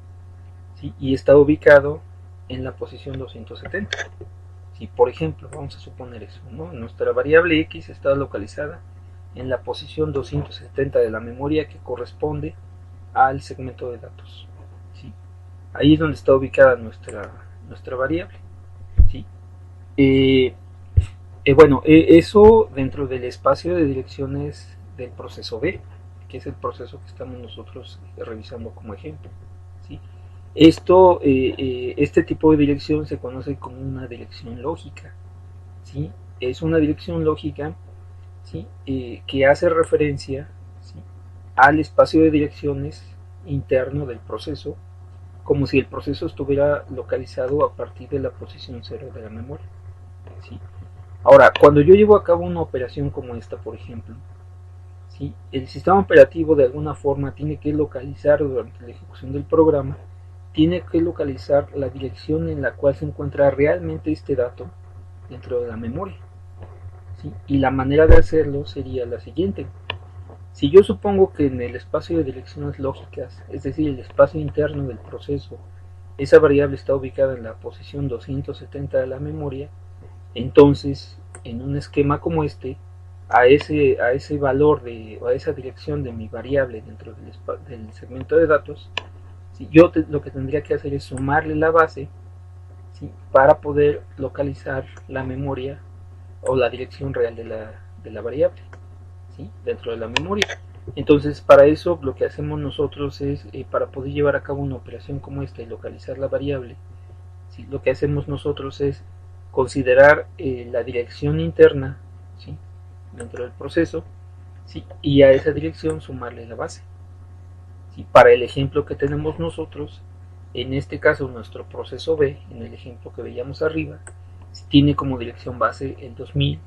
¿sí? Y está ubicado en la posición 270. Si por ejemplo, vamos a suponer eso, ¿no? Nuestra variable x está localizada en la posición 270 de la memoria que corresponde al segmento de datos, ¿sí? Ahí es donde está ubicada nuestra variable, ¿sí? Bueno, eso dentro del espacio de direcciones del proceso B, que es el proceso que estamos nosotros revisando como ejemplo, ¿sí? Este tipo de dirección se conoce como una dirección lógica, ¿sí? Es una dirección lógica, ¿sí? Que hace referencia, ¿sí? al espacio de direcciones interno del proceso, como si el proceso estuviera localizado a partir de la posición 0 de la memoria, ¿sí? Ahora, cuando yo llevo a cabo una operación como esta, por ejemplo, ¿sí? El sistema operativo de alguna forma tiene que localizar durante la ejecución del programa, tiene que localizar la dirección en la cual se encuentra realmente este dato dentro de la memoria, ¿sí? Y la manera de hacerlo sería la siguiente. Si yo supongo que en el espacio de direcciones lógicas, es decir, el espacio interno del proceso, esa variable está ubicada en la posición 270 de la memoria, entonces en un esquema como este, a ese valor o a esa dirección de mi variable dentro del segmento de datos, ¿sí? Yo lo que tendría que hacer es sumarle la base, ¿sí? Para poder localizar la memoria o la dirección real de la variable, ¿sí? Dentro de la memoria. Entonces, para eso lo que hacemos nosotros es, para poder llevar a cabo una operación como esta y localizar la variable, ¿sí? Lo que hacemos nosotros es considerar la dirección interna, ¿sí? Dentro del proceso, ¿sí? Y a esa dirección sumarle la base, ¿sí? Para el ejemplo que tenemos nosotros, en este caso nuestro proceso B, en el ejemplo que veíamos arriba, tiene como dirección base el 2000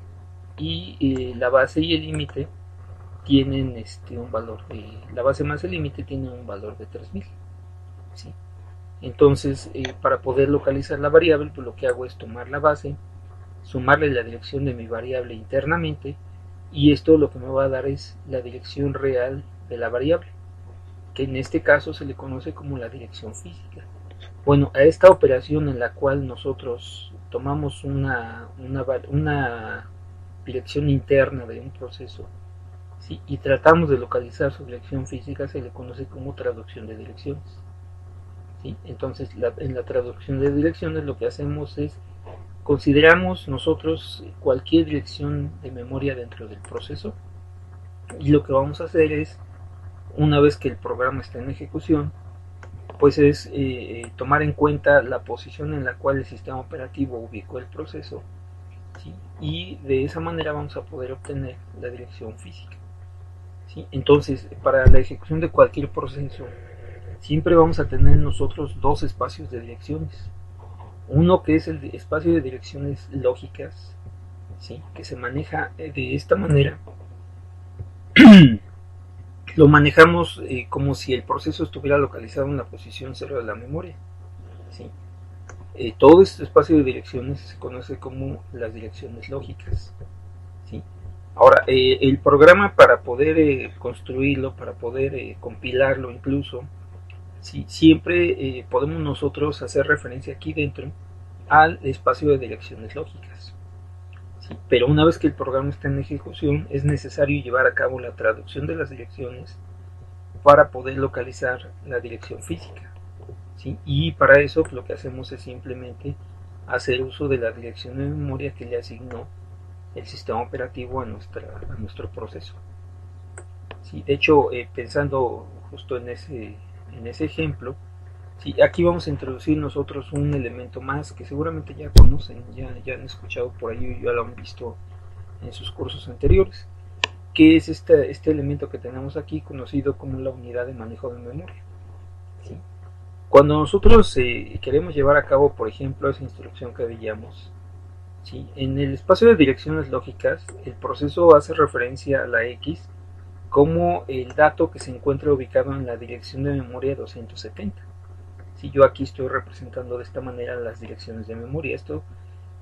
y la base y el límite tienen un valor, la base más el límite tiene un valor de 3000, ¿sí? Entonces, para poder localizar la variable, pues lo que hago es tomar la base, sumarle la dirección de mi variable internamente, y esto lo que me va a dar es la dirección real de la variable, que en este caso se le conoce como la dirección física. Bueno, a esta operación en la cual nosotros tomamos una dirección interna de un proceso, ¿sí? Y tratamos de localizar su dirección física, se le conoce como traducción de direcciones, ¿sí? Entonces, en la traducción de direcciones lo que hacemos es consideramos nosotros cualquier dirección de memoria dentro del proceso, y lo que vamos a hacer es, una vez que el programa está en ejecución, pues es tomar en cuenta la posición en la cual el sistema operativo ubicó el proceso, ¿sí? Y de esa manera vamos a poder obtener la dirección física, ¿sí? Entonces, para la ejecución de cualquier proceso, siempre vamos a tener nosotros dos espacios de direcciones. Uno que es el espacio de direcciones lógicas, ¿sí? Que se maneja de esta manera. Lo manejamos como si el proceso estuviera localizado en la posición 0 de la memoria, ¿sí? Todo este espacio de direcciones se conoce como las direcciones lógicas, ¿sí? Ahora, el programa, para poder construirlo, para poder compilarlo incluso, ¿sí? Siempre podemos nosotros hacer referencia aquí dentro al espacio de direcciones lógicas, ¿sí? Pero una vez que el programa está en ejecución, es necesario llevar a cabo la traducción de las direcciones para poder localizar la dirección física, ¿sí? Y para eso lo que hacemos es simplemente hacer uso de la dirección de memoria que le asignó el sistema operativo a nuestro proceso, ¿sí? De hecho, pensando justo en ese ejemplo, ¿sí? Aquí vamos a introducir nosotros un elemento más que seguramente ya conocen, ya han escuchado por ahí, ya lo han visto en sus cursos anteriores, que es este elemento que tenemos aquí conocido como la unidad de manejo de memoria, ¿sí? Cuando nosotros queremos llevar a cabo, por ejemplo, esa instrucción que veíamos, ¿sí? En el espacio de direcciones lógicas, el proceso hace referencia a la X como el dato que se encuentra ubicado en la dirección de memoria 270. Si yo aquí estoy representando de esta manera las direcciones de memoria, esto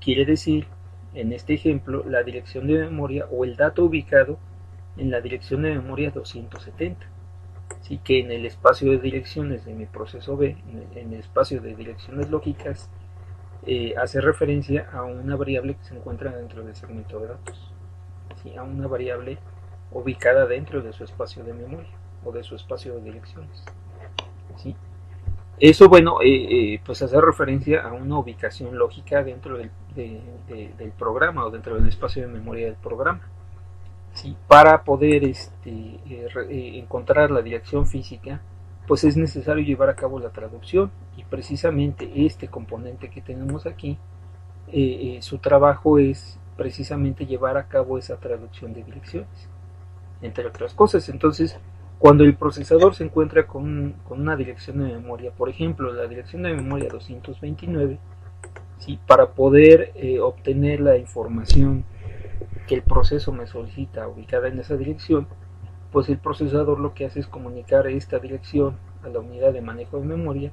quiere decir, en este ejemplo, la dirección de memoria o el dato ubicado en la dirección de memoria 270. Así que en el espacio de direcciones de mi proceso B, en el espacio de direcciones lógicas, hace referencia a una variable que se encuentra dentro del segmento de datos, ¿sí? A una variable ubicada dentro de su espacio de memoria o de su espacio de direcciones, ¿sí? Eso, bueno, pues hace referencia a una ubicación lógica dentro del programa o dentro del espacio de memoria del programa, ¿sí? Para poder encontrar la dirección física, pues es necesario llevar a cabo la traducción, y precisamente este componente que tenemos aquí, su trabajo es precisamente llevar a cabo esa traducción de direcciones, entre otras cosas. Entonces, cuando el procesador se encuentra con una dirección de memoria, por ejemplo, la dirección de memoria 229, ¿sí? Para poder obtener la información que el proceso me solicita ubicada en esa dirección, pues el procesador lo que hace es comunicar esta dirección a la unidad de manejo de memoria.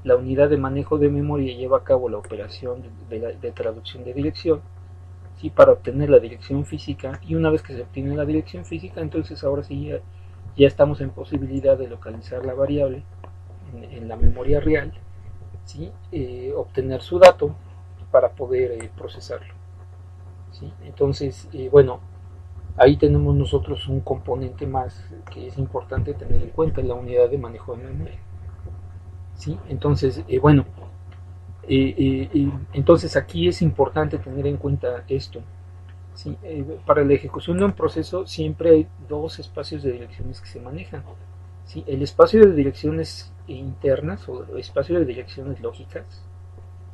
La unidad de manejo de memoria lleva a cabo la operación de traducción de dirección, ¿sí? Para obtener la dirección física, y una vez que se obtiene la dirección física, entonces ahora sí ya estamos en posibilidad de localizar la variable en la memoria real, ¿sí? Obtener su dato para poder procesarlo, ¿sí? Entonces, bueno, ahí tenemos nosotros un componente más que es importante tener en cuenta, la unidad de manejo de memoria, ¿sí? Entonces, bueno, entonces aquí es importante tener en cuenta esto, ¿sí? Para la ejecución de un proceso siempre hay dos espacios de direcciones que se manejan, ¿sí? El espacio de direcciones internas o espacio de direcciones lógicas,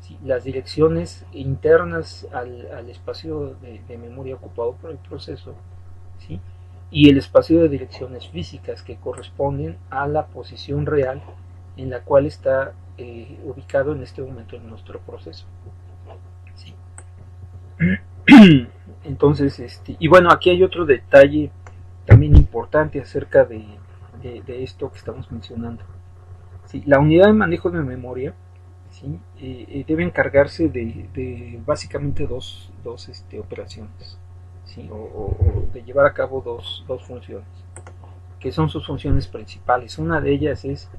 ¿sí? Las direcciones internas al espacio de memoria ocupado por el proceso, ¿sí? Y el espacio de direcciones físicas que corresponden a la posición real en la cual está ubicado en este momento en nuestro proceso, ¿sí? Entonces, y bueno, aquí hay otro detalle también importante acerca de esto que estamos mencionando, ¿sí? La unidad de manejo de memoria, ¿sí? Debe encargarse de básicamente dos operaciones, ¿sí? O de llevar a cabo dos funciones, que son sus funciones principales. Una de ellas es,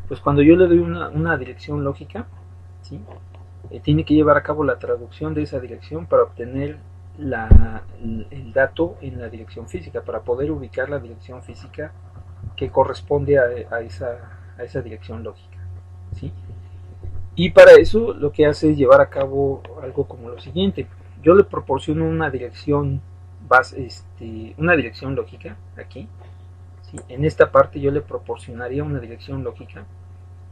pues cuando yo le doy una dirección lógica, ¿sí? Tiene que llevar a cabo la traducción de esa dirección para obtener el dato en la dirección física, para poder ubicar la dirección física que corresponde a esa dirección lógica, ¿sí? Y para eso lo que hace es llevar a cabo algo como lo siguiente: yo le proporciono una dirección una dirección lógica aquí, ¿sí? En esta parte yo le proporcionaría una dirección lógica,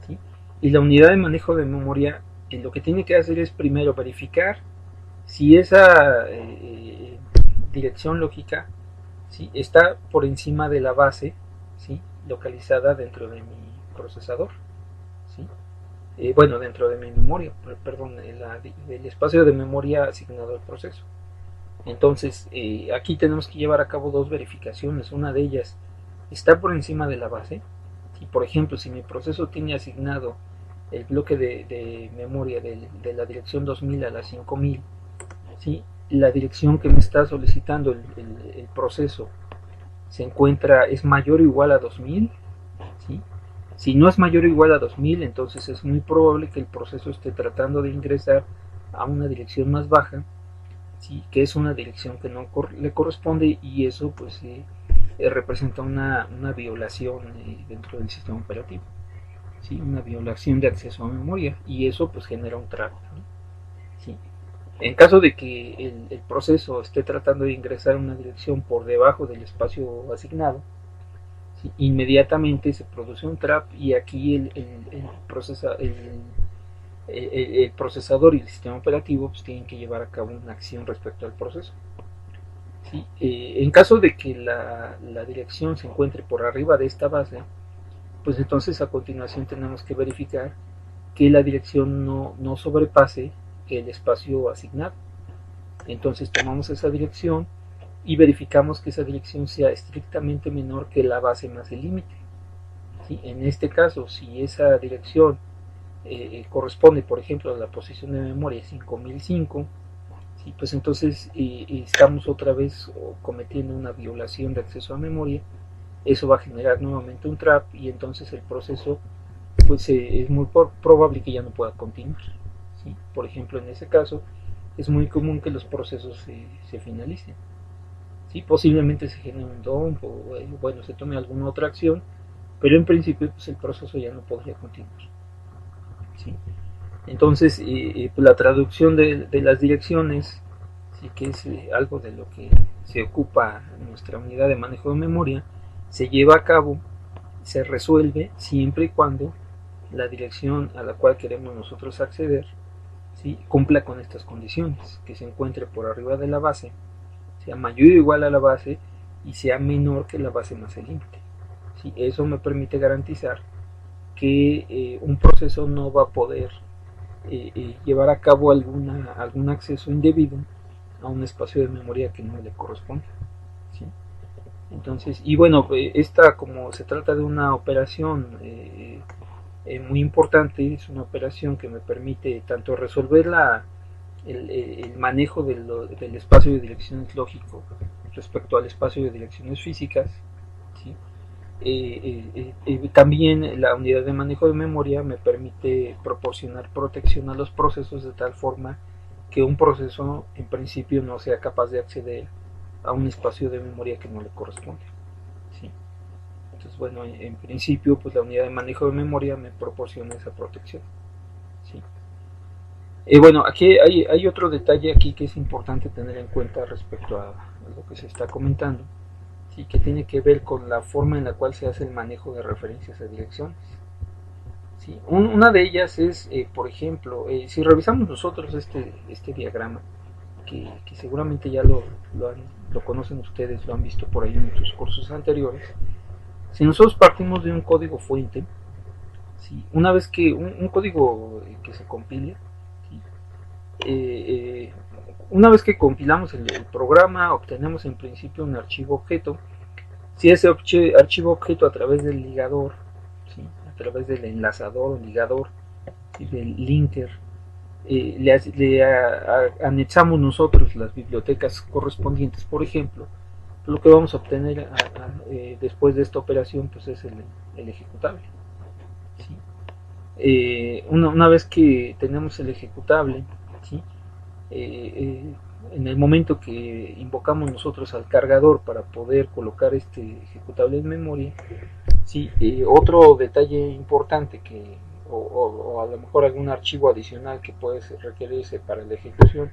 ¿sí? Y la unidad de manejo de memoria lo que tiene que hacer es primero verificar si esa dirección lógica, ¿sí? Está por encima de la base, ¿sí? Localizada dentro de mi procesador, ¿sí? Bueno, dentro de mi memoria, perdón, el espacio de memoria asignado al proceso. Entonces, aquí tenemos que llevar a cabo dos verificaciones. Una de ellas, está por encima de la base. Y por ejemplo, si mi proceso tiene asignado el bloque de memoria de la dirección 2000 a la 5000, ¿sí? La dirección que me está solicitando el proceso es mayor o igual a 2000, ¿sí? Si no es mayor o igual a 2000, entonces es muy probable que el proceso esté tratando de ingresar a una dirección más baja, ¿sí? Que es una dirección que no le corresponde, y eso pues representa una violación dentro del sistema operativo, ¿sí? Una violación de acceso a memoria, y eso pues genera un trap, ¿no? ¿Sí? En caso de que el proceso esté tratando de ingresar a una dirección por debajo del espacio asignado, ¿sí? Inmediatamente se produce un trap, y aquí el procesador y el sistema operativo pues tienen que llevar a cabo una acción respecto al proceso, ¿sí? En caso de que la dirección se encuentre por arriba de esta base, pues entonces a continuación tenemos que verificar que la dirección no sobrepase el espacio asignado. Entonces tomamos esa dirección y verificamos que esa dirección sea estrictamente menor que la base más el límite, ¿sí? En este caso, si esa dirección corresponde, por ejemplo, a la posición de memoria 5005, ¿sí? Pues entonces estamos otra vez cometiendo una violación de acceso a memoria. Eso va a generar nuevamente un trap y entonces el proceso pues es muy probable que ya no pueda continuar, ¿sí? Por ejemplo, en ese caso es muy común que los procesos se finalicen, ¿sí? Posiblemente se genere un dump o bueno, se tome alguna otra acción, pero en principio pues el proceso ya no podría continuar, ¿sí? Entonces pues, la traducción de las direcciones, sí, que es algo de lo que se ocupa nuestra unidad de manejo de memoria, se lleva a cabo, se resuelve siempre y cuando la dirección a la cual queremos nosotros acceder, ¿sí?, cumpla con estas condiciones, que se encuentre por arriba de la base, sea mayor o igual a la base y sea menor que la base más el límite, ¿sí? Eso me permite garantizar que un proceso no va a poder llevar a cabo algún acceso indebido a un espacio de memoria que no le corresponde, ¿sí? Entonces, y bueno, esta, como se trata de una operación muy importante, es una operación que me permite tanto resolver el manejo del espacio de direcciones lógico respecto al espacio de direcciones físicas, ¿sí? También la unidad de manejo de memoria me permite proporcionar protección a los procesos de tal forma que un proceso en principio no sea capaz de acceder a un espacio de memoria que no le corresponde, ¿sí? Entonces, bueno, en principio pues la unidad de manejo de memoria me proporciona esa protección, ¿sí? Bueno, aquí hay otro detalle aquí que es importante tener en cuenta respecto a lo que se está comentando, ¿sí?, que tiene que ver con la forma en la cual se hace el manejo de referencias a direcciones, ¿sí? Una de ellas es, por ejemplo, si revisamos nosotros este diagrama, que seguramente ya lo conocen ustedes, lo han visto por ahí en sus cursos anteriores. Si nosotros partimos de un código fuente, ¿sí?, una vez que un código que se compile, ¿sí?, una vez que compilamos el programa, obtenemos en principio un archivo objeto. Si ese archivo objeto a través del ligador, ¿sí?, a través del enlazador o ligador, ¿sí?, del linker, anexamos nosotros las bibliotecas correspondientes, por ejemplo, lo que vamos a obtener después de esta operación pues es el ejecutable, ¿sí? Una vez que tenemos el ejecutable, ¿sí?, en el momento que invocamos nosotros al cargador para poder colocar este ejecutable en memoria, ¿sí?, otro detalle importante o a lo mejor algún archivo adicional que puede requerirse para la ejecución,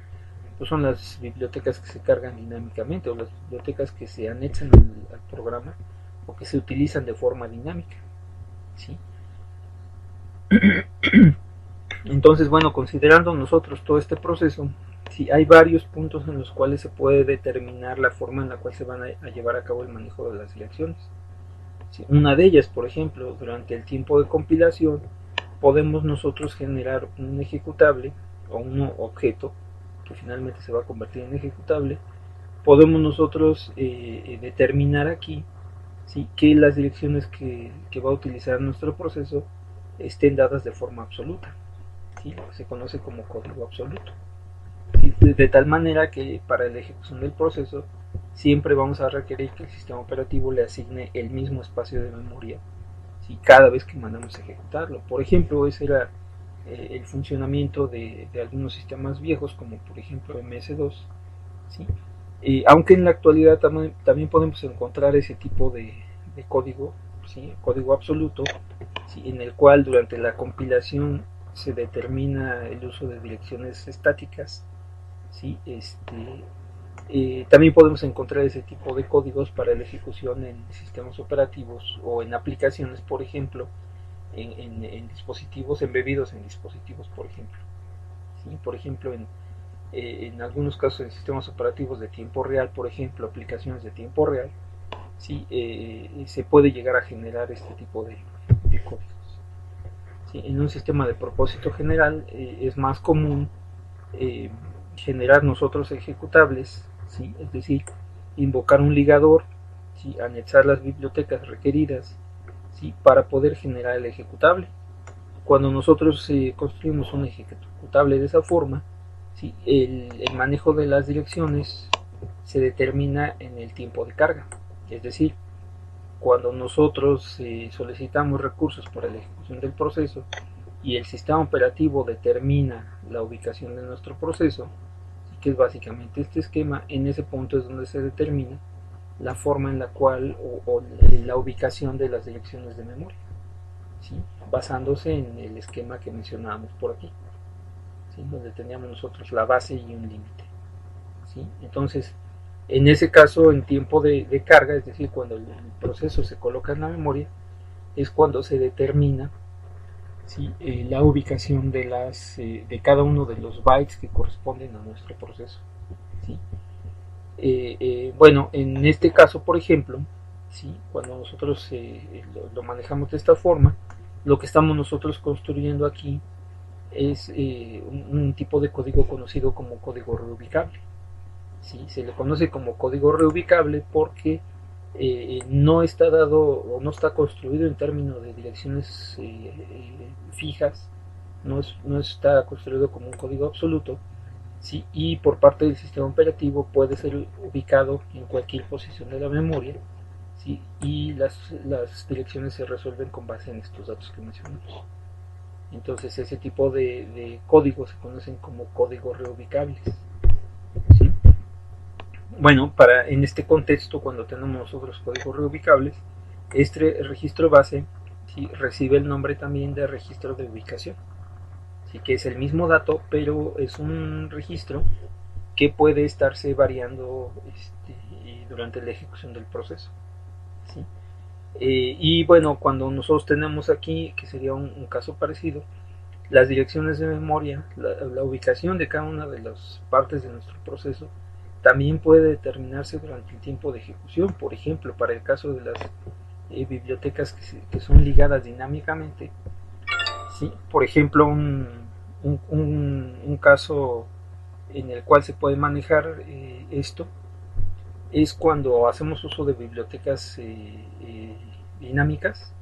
pues son las bibliotecas que se cargan dinámicamente o las bibliotecas que se anexan al programa o que se utilizan de forma dinámica, ¿sí? Entonces, bueno, considerando nosotros todo este proceso, sí, hay varios puntos en los cuales se puede determinar la forma en la cual se van a llevar a cabo el manejo de las direcciones. Sí, una de ellas, por ejemplo, durante el tiempo de compilación, podemos nosotros generar un ejecutable o un objeto que finalmente se va a convertir en ejecutable. Podemos nosotros determinar aquí, ¿sí?, que las direcciones que va a utilizar nuestro proceso estén dadas de forma absoluta, ¿sí?, lo que se conoce como código absoluto, ¿sí?, de tal manera que para la ejecución del proceso siempre vamos a requerir que el sistema operativo le asigne el mismo espacio de memoria, ¿sí?, cada vez que mandamos a ejecutarlo. Por ejemplo, ese era el funcionamiento de algunos sistemas viejos, como por ejemplo MS2, ¿sí? Aunque en la actualidad también podemos encontrar ese tipo de código, ¿sí?, código absoluto, ¿sí?, en el cual durante la compilación se determina el uso de direcciones estáticas, ¿sí? También podemos encontrar ese tipo de códigos para la ejecución en sistemas operativos o en aplicaciones, por ejemplo, en dispositivos embebidos en dispositivos, por ejemplo, ¿sí? Por ejemplo, en algunos casos en sistemas operativos de tiempo real, por ejemplo, aplicaciones de tiempo real, ¿sí?, se puede llegar a generar este tipo de códigos, ¿sí? En un sistema de propósito general es más común generar nosotros ejecutables, ¿sí?, es decir, invocar un ligador, ¿sí?, anexar las bibliotecas requeridas, ¿sí?, para poder generar el ejecutable. Cuando nosotros construimos un ejecutable de esa forma, ¿sí? El manejo de las direcciones se determina en el tiempo de carga, es decir, cuando nosotros solicitamos recursos para la ejecución del proceso y el sistema operativo determina la ubicación de nuestro proceso, que es básicamente este esquema, en ese punto es donde se determina la forma en la cual o la ubicación de las direcciones de memoria, ¿sí? Basándose en el esquema que mencionábamos por aquí, ¿sí? Donde teníamos nosotros la base y un límite, ¿sí? Entonces, en ese caso, en tiempo de carga, es decir, cuando el proceso se coloca en la memoria, es cuando se determina, ¿sí? La ubicación de cada uno de los bytes que corresponden a nuestro proceso, ¿sí? Bueno, en este caso, por ejemplo, ¿sí? Cuando nosotros lo manejamos de esta forma, lo que estamos nosotros construyendo aquí es un tipo de código conocido como código reubicable. ¿Sí? Se le conoce como código reubicable porque no está dado o no está construido en términos de direcciones fijas, no está construido como un código absoluto, ¿sí? Y por parte del sistema operativo puede ser ubicado en cualquier posición de la memoria, ¿sí? Y las direcciones se resuelven con base en estos datos que mencionamos. Entonces ese tipo de códigos se conocen como códigos reubicables, ¿sí? Bueno, en este contexto, cuando tenemos nosotros códigos reubicables, este registro base, ¿sí? Recibe el nombre también de registro de ubicación, ¿sí? Que es el mismo dato, pero es un registro que puede estarse variando durante la ejecución del proceso, ¿sí? Y bueno, cuando nosotros tenemos aquí, que sería un caso parecido, las direcciones de memoria, la ubicación de cada una de las partes de nuestro proceso, también puede determinarse durante el tiempo de ejecución. Por ejemplo, para el caso de las bibliotecas que son ligadas dinámicamente, ¿sí? Por ejemplo, un caso en el cual se puede manejar esto es cuando hacemos uso de bibliotecas dinámicas,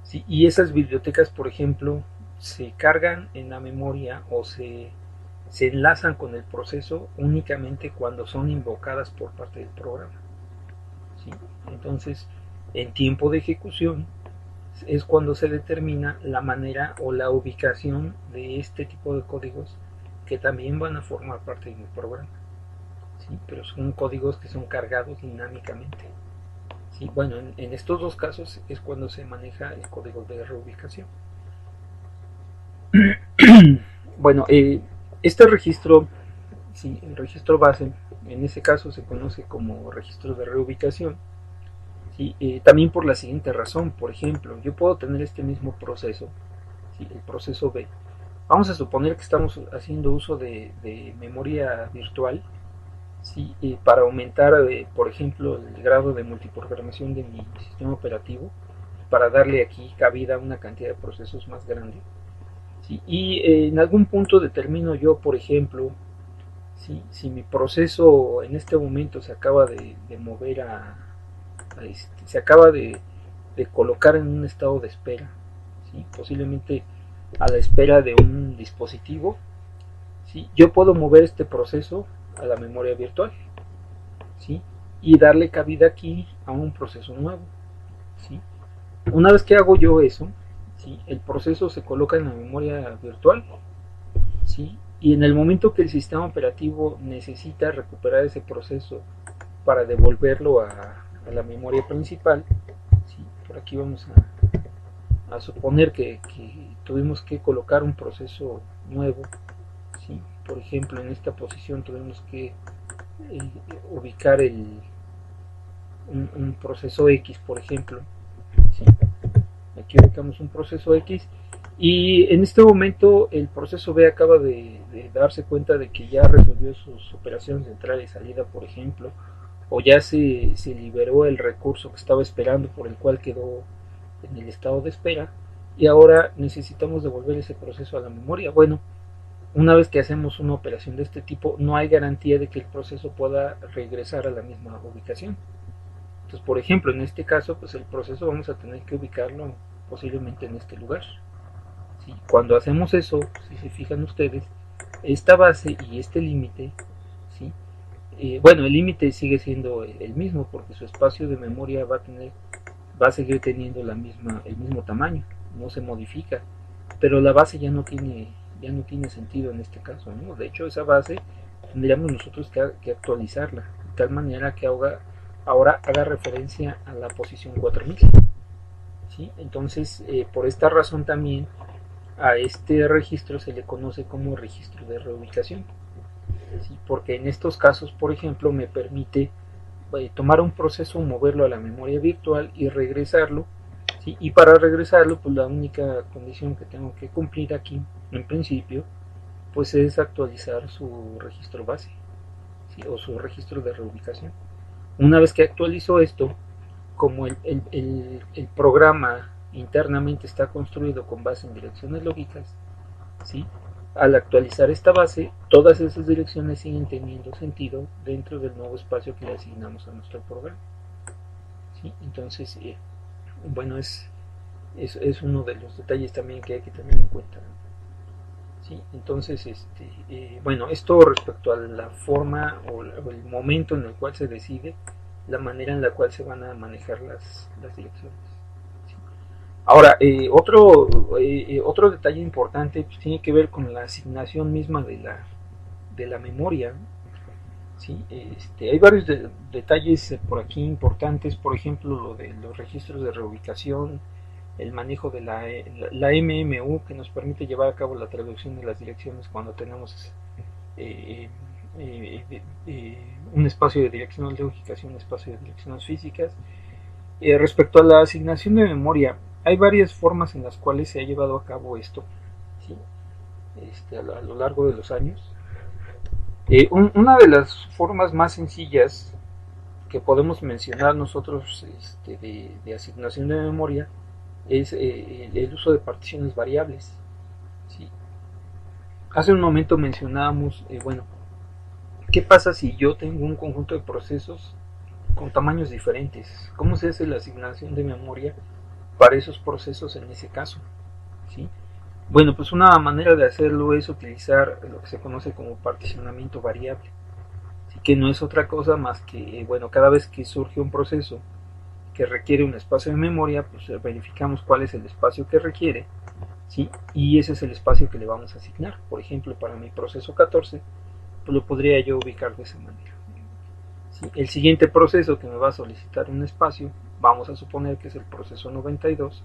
¿sí? Y esas bibliotecas, por ejemplo, se cargan en la memoria o se enlazan con el proceso únicamente cuando son invocadas por parte del programa, ¿sí? Entonces, en tiempo de ejecución es cuando se determina la manera o la ubicación de este tipo de códigos que también van a formar parte de mi programa, ¿sí? Pero son códigos que son cargados dinámicamente, ¿sí? Bueno, en estos dos casos es cuando se maneja el código de reubicación. Bueno, este registro, sí, el registro base, en ese caso se conoce como registro de reubicación, ¿sí? También por la siguiente razón. Por ejemplo, yo puedo tener este mismo proceso, ¿sí? El proceso B. Vamos a suponer que estamos haciendo uso de memoria virtual, ¿sí? Para aumentar, por ejemplo, el grado de multiprogramación de mi sistema operativo, para darle aquí cabida a una cantidad de procesos más grande, ¿sí? Y en algún punto determino yo, por ejemplo, ¿sí? Si mi proceso en este momento se acaba de mover se acaba de colocar en un estado de espera, ¿sí? Posiblemente a la espera de un dispositivo, ¿sí? Yo puedo mover este proceso a la memoria virtual, ¿sí? Y darle cabida aquí a un proceso nuevo, ¿sí? Una vez que hago yo eso, ¿sí? El proceso se coloca en la memoria virtual, ¿sí? Y en el momento que el sistema operativo necesita recuperar ese proceso para devolverlo a la memoria principal, ¿sí? Por aquí vamos a suponer que tuvimos que colocar un proceso nuevo, ¿sí? Por ejemplo, en esta posición tuvimos que ubicar un proceso X, por ejemplo, ¿sí? Aquí ubicamos un proceso X y en este momento el proceso B acaba de darse cuenta de que ya resolvió sus operaciones de entrada y salida, por ejemplo, o ya se liberó el recurso que estaba esperando, por el cual quedó en el estado de espera, y ahora necesitamos devolver ese proceso a la memoria. Bueno, una vez que hacemos una operación de este tipo, no hay garantía de que el proceso pueda regresar a la misma ubicación. Entonces, por ejemplo, en este caso, pues el proceso vamos a tener que ubicarlo posiblemente en este lugar, ¿sí? Cuando hacemos eso, si se fijan ustedes, esta base y este límite, ¿sí? Bueno, el límite sigue siendo el mismo porque su espacio de memoria va a seguir teniendo el mismo tamaño, no se modifica, pero la base ya no tiene sentido en este caso, ¿no? De hecho, esa base tendríamos nosotros que actualizarla de tal manera que ahora haga referencia a la posición 4000, ¿sí? Entonces, por esta razón también a este registro se le conoce como registro de reubicación, ¿sí? Porque en estos casos, por ejemplo, me permite tomar un proceso, moverlo a la memoria virtual y regresarlo, ¿sí? Y para regresarlo, pues la única condición que tengo que cumplir aquí, en principio, pues es actualizar su registro base, ¿sí? O su registro de reubicación. Una vez que actualizo esto, como el programa internamente está construido con base en direcciones lógicas, ¿sí? Al actualizar esta base, todas esas direcciones siguen teniendo sentido dentro del nuevo espacio que le asignamos a nuestro programa, ¿sí? Entonces, bueno, es uno de los detalles también que hay que tener en cuenta, ¿no? ¿Sí? Entonces, bueno, esto respecto a la forma o el momento en el cual se decide la manera en la cual se van a manejar las direcciones. ¿Sí? Ahora, otro detalle importante pues, tiene que ver con la asignación misma de la memoria. ¿Sí? Hay varios detalles por aquí importantes, por ejemplo, lo de los registros de reubicación, el manejo de la MMU que nos permite llevar a cabo la traducción de las direcciones cuando tenemos un espacio de direcciones lógicas y un espacio de direcciones físicas. Respecto a la asignación de memoria, hay varias formas en las cuales se ha llevado a cabo esto, ¿sí? A lo largo de los años. Una de las formas más sencillas que podemos mencionar nosotros de asignación de memoria es el uso de particiones variables, ¿sí? Hace un momento mencionábamos, bueno, ¿qué pasa si yo tengo un conjunto de procesos con tamaños diferentes? ¿Cómo se hace la asignación de memoria para esos procesos en ese caso? ¿Sí? Bueno, pues una manera de hacerlo es utilizar lo que se conoce como particionamiento variable, ¿sí? Que no es otra cosa más que, bueno, cada vez que surge un proceso que requiere un espacio de memoria, pues verificamos cuál es el espacio que requiere, ¿sí? Y ese es el espacio que le vamos a asignar. Por ejemplo, para mi proceso 14, pues lo podría yo ubicar de esa manera, ¿sí? El siguiente proceso que me va a solicitar un espacio, vamos a suponer que es el proceso 92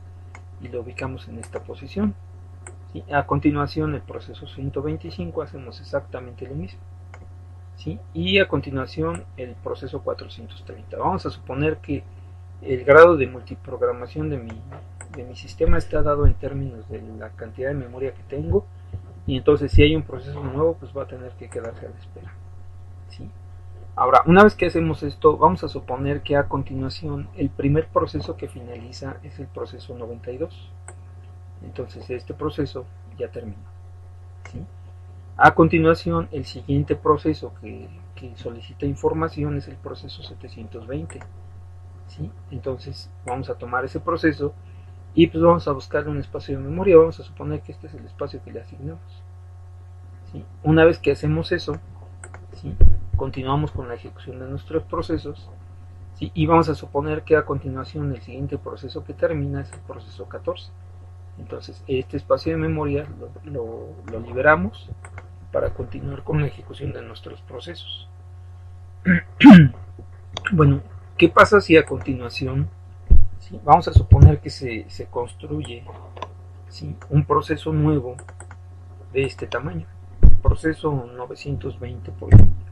y lo ubicamos en esta posición, ¿sí? A continuación, el proceso 125 hacemos exactamente lo mismo, ¿sí? Y a continuación el proceso 430. Vamos a suponer que el grado de multiprogramación de mi sistema está dado en términos de la cantidad de memoria que tengo, y entonces si hay un proceso nuevo pues va a tener que quedarse a la espera, ¿sí? Ahora, una vez que hacemos esto, vamos a suponer que a continuación el primer proceso que finaliza es el proceso 92. Entonces este proceso ya terminó, ¿sí? A continuación, el siguiente proceso que solicita información es el proceso 720, ¿sí? Entonces vamos a tomar ese proceso y pues vamos a buscar un espacio de memoria. Vamos a suponer que este es el espacio que le asignamos, ¿sí? Una vez que hacemos eso, ¿sí? Continuamos con la ejecución de nuestros procesos, ¿sí? Y vamos a suponer que a continuación el siguiente proceso que termina es el proceso 14. Entonces este espacio de memoria lo liberamos para continuar con la ejecución de nuestros procesos. Bueno, ¿qué pasa si a continuación, ¿sí? Vamos a suponer que se construye, ¿sí? Un proceso nuevo de este tamaño, proceso 920 por ejemplo,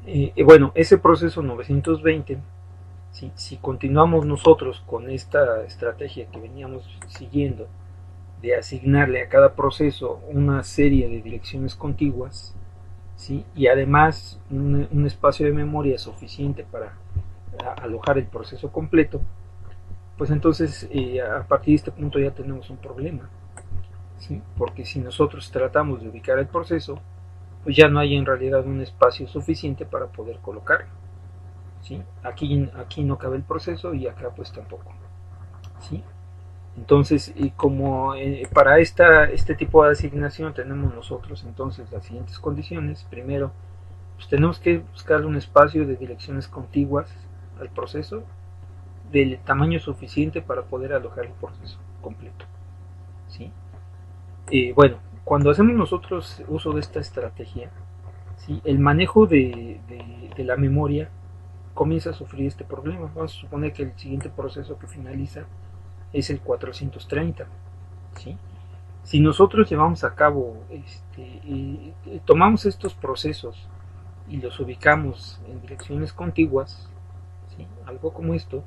¿sí? Bueno, ese proceso 920, ¿sí? Si continuamos nosotros con esta estrategia que veníamos siguiendo de asignarle a cada proceso una serie de direcciones contiguas, ¿sí? Y además un espacio de memoria suficiente para alojar el proceso completo, pues entonces a partir de este punto ya tenemos un problema, ¿sí? Porque si nosotros tratamos de ubicar el proceso, pues ya no hay en realidad un espacio suficiente para poder colocarlo, ¿sí? Aquí no cabe el proceso y acá pues tampoco, ¿sí? Entonces, y como para este tipo de asignación tenemos nosotros entonces las siguientes condiciones. Primero, pues tenemos que buscar un espacio de direcciones contiguas al proceso del tamaño suficiente para poder alojar el proceso completo, ¿sí? Bueno, cuando hacemos nosotros uso de esta estrategia, ¿sí? El manejo de la memoria comienza a sufrir este problema. Vamos a suponer que el siguiente proceso que finaliza es el 430, ¿sí? Si nosotros llevamos a cabo, tomamos estos procesos y los ubicamos en direcciones contiguas, ¿sí? Algo como esto,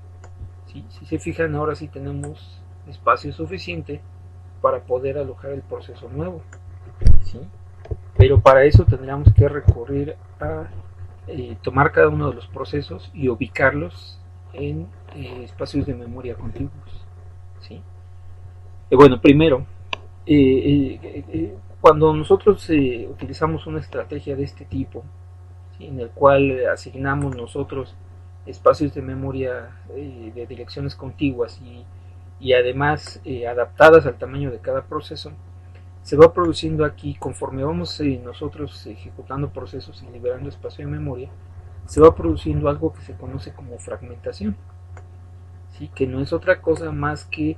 ¿sí? Si se fijan, ahora sí tenemos espacio suficiente para poder alojar el proceso nuevo, ¿sí? Pero para eso tendríamos que recurrir a tomar cada uno de los procesos y ubicarlos en espacios de memoria contiguos, ¿sí? Bueno, primero, cuando nosotros utilizamos una estrategia de este tipo, ¿sí? En el cual asignamos nosotros espacios de memoria de direcciones contiguas y además adaptadas al tamaño de cada proceso, se va produciendo aquí, conforme vamos nosotros ejecutando procesos y liberando espacio de memoria, se va produciendo algo que se conoce como fragmentación, ¿sí? Que no es otra cosa más que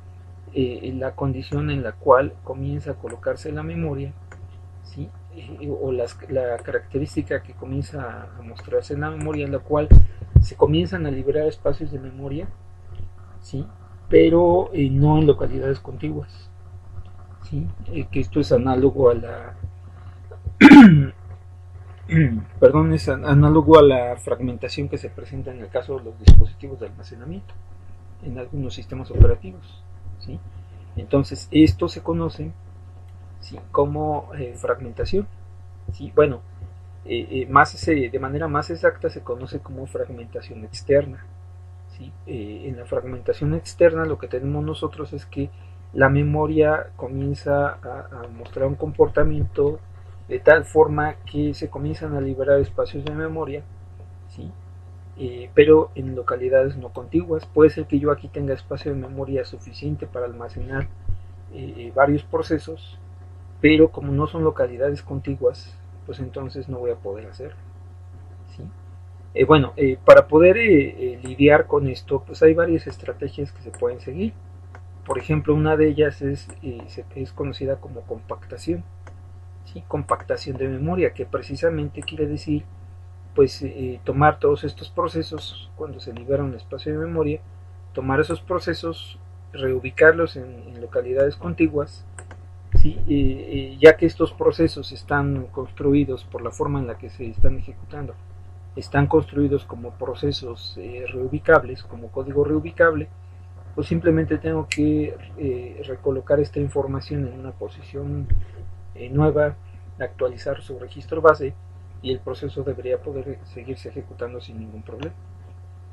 la condición en la cual comienza a colocarse la memoria, ¿sí? O la característica que comienza a mostrarse en la memoria, en la cual se comienzan a liberar espacios de memoria, ¿sí? Pero no en localidades contiguas, ¿sí? Que esto es análogo a la perdón, es análogo a la fragmentación que se presenta en el caso de los dispositivos de almacenamiento en algunos sistemas operativos, ¿sí? Entonces esto se conoce, ¿sí? Como fragmentación, ¿sí? Bueno, de manera más exacta se conoce como fragmentación externa, ¿sí? En la fragmentación externa lo que tenemos nosotros es que la memoria comienza a mostrar un comportamiento de tal forma que se comienzan a liberar espacios de memoria, ¿sí? Pero en localidades no contiguas. Puede ser que yo aquí tenga espacio de memoria suficiente para almacenar varios procesos, pero como no son localidades contiguas, pues entonces no voy a poder hacerlo, ¿sí? Bueno, para poder lidiar con esto, pues hay varias estrategias que se pueden seguir. Por ejemplo, una de ellas es conocida como compactación, ¿sí? Compactación de memoria, que precisamente quiere decir pues tomar todos estos procesos cuando se libera un espacio de memoria, tomar esos procesos, reubicarlos en localidades contiguas, ¿sí? Ya que estos procesos están construidos por la forma en la que se están ejecutando, están construidos como procesos reubicables, como código reubicable, pues simplemente tengo que recolocar esta información en una posición nueva, actualizar su registro base y el proceso debería poder seguirse ejecutando sin ningún problema.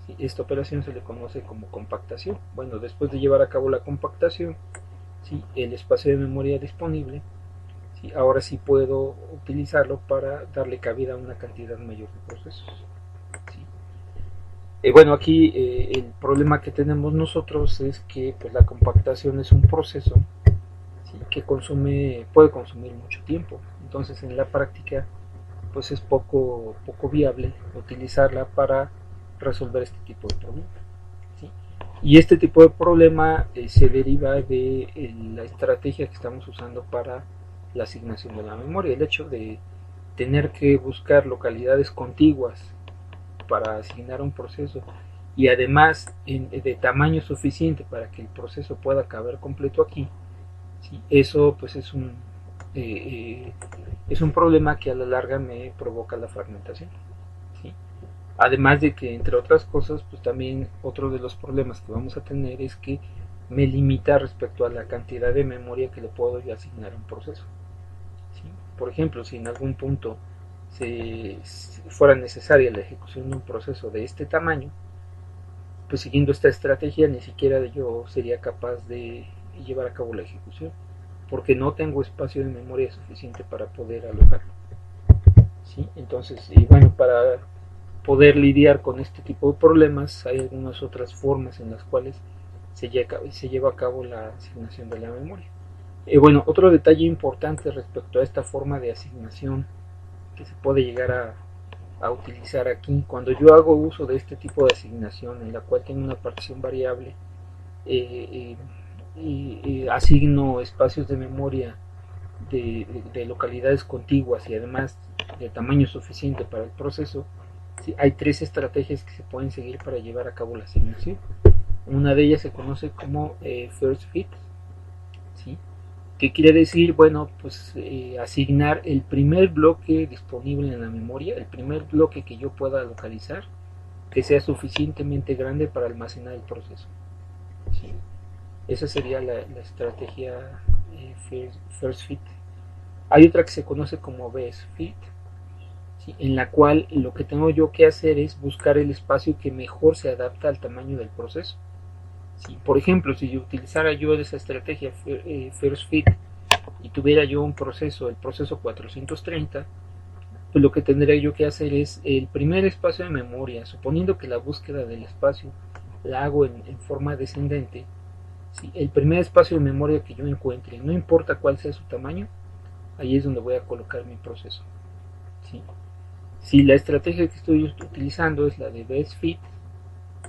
¿Sí? Esta operación se le conoce como compactación. Bueno, después de llevar a cabo la compactación, ¿sí? El espacio de memoria disponible, ¿sí? Ahora sí puedo utilizarlo para darle cabida a una cantidad mayor de procesos. ¿Sí? Bueno, aquí el problema que tenemos nosotros es que pues, la compactación es un proceso, ¿sí? Que puede consumir mucho tiempo. Entonces en la práctica pues es poco viable utilizarla para resolver este tipo de problema, ¿sí? Y este tipo de problema se deriva de la estrategia que estamos usando para la asignación de la memoria, el hecho de tener que buscar localidades contiguas para asignar un proceso y además de tamaño suficiente para que el proceso pueda caber completo aquí, ¿sí? Eso pues es un problema que a la larga me provoca la fragmentación, ¿sí? Además de que, entre otras cosas, pues también otro de los problemas que vamos a tener es que me limita respecto a la cantidad de memoria que le puedo yo asignar a un proceso, ¿sí? Por ejemplo, si en algún punto si fuera necesaria la ejecución de un proceso de este tamaño, pues siguiendo esta estrategia ni siquiera yo sería capaz de llevar a cabo la ejecución, porque no tengo espacio de memoria suficiente para poder alojarlo, ¿sí? Entonces, y bueno, para poder lidiar con este tipo de problemas hay algunas otras formas en las cuales se lleva a cabo la asignación de la memoria. Bueno, otro detalle importante respecto a esta forma de asignación que se puede llegar a utilizar aquí, cuando yo hago uso de este tipo de asignación en la cual tengo una partición variable y asigno espacios de memoria de localidades contiguas y además de tamaño suficiente para el proceso, ¿sí? Hay tres estrategias que se pueden seguir para llevar a cabo la asignación. Una de ellas se conoce como first fit, ¿sí? ¿Qué quiere decir? Bueno, pues asignar el primer bloque disponible en la memoria, el primer bloque que yo pueda localizar, que sea suficientemente grande para almacenar el proceso, ¿sí? Esa sería la estrategia first fit. Hay otra que se conoce como best fit, ¿sí? En la cual lo que tengo yo que hacer es buscar el espacio que mejor se adapta al tamaño del proceso. ¿Sí? Por ejemplo, si yo utilizara yo esa estrategia first fit y tuviera yo un proceso, el proceso 430, pues lo que tendría yo que hacer es el primer espacio de memoria, suponiendo que la búsqueda del espacio la hago en forma descendente, ¿sí? El primer espacio de memoria que yo encuentre, no importa cuál sea su tamaño, ahí es donde voy a colocar mi proceso, ¿sí? Si la estrategia que estoy utilizando es la de best fit,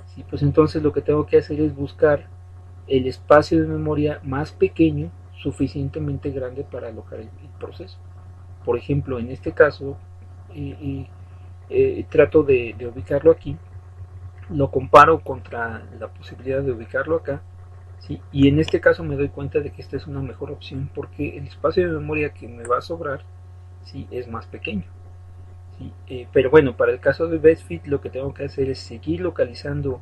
¿sí? Pues entonces lo que tengo que hacer es buscar el espacio de memoria más pequeño suficientemente grande para alojar el proceso. Por ejemplo, en este caso trato de ubicarlo aquí, lo comparo contra la posibilidad de ubicarlo acá, ¿sí? Y en este caso me doy cuenta de que esta es una mejor opción porque el espacio de memoria que me va a sobrar, ¿sí? Es más pequeño, ¿sí? Pero bueno, para el caso de best fit lo que tengo que hacer es seguir localizando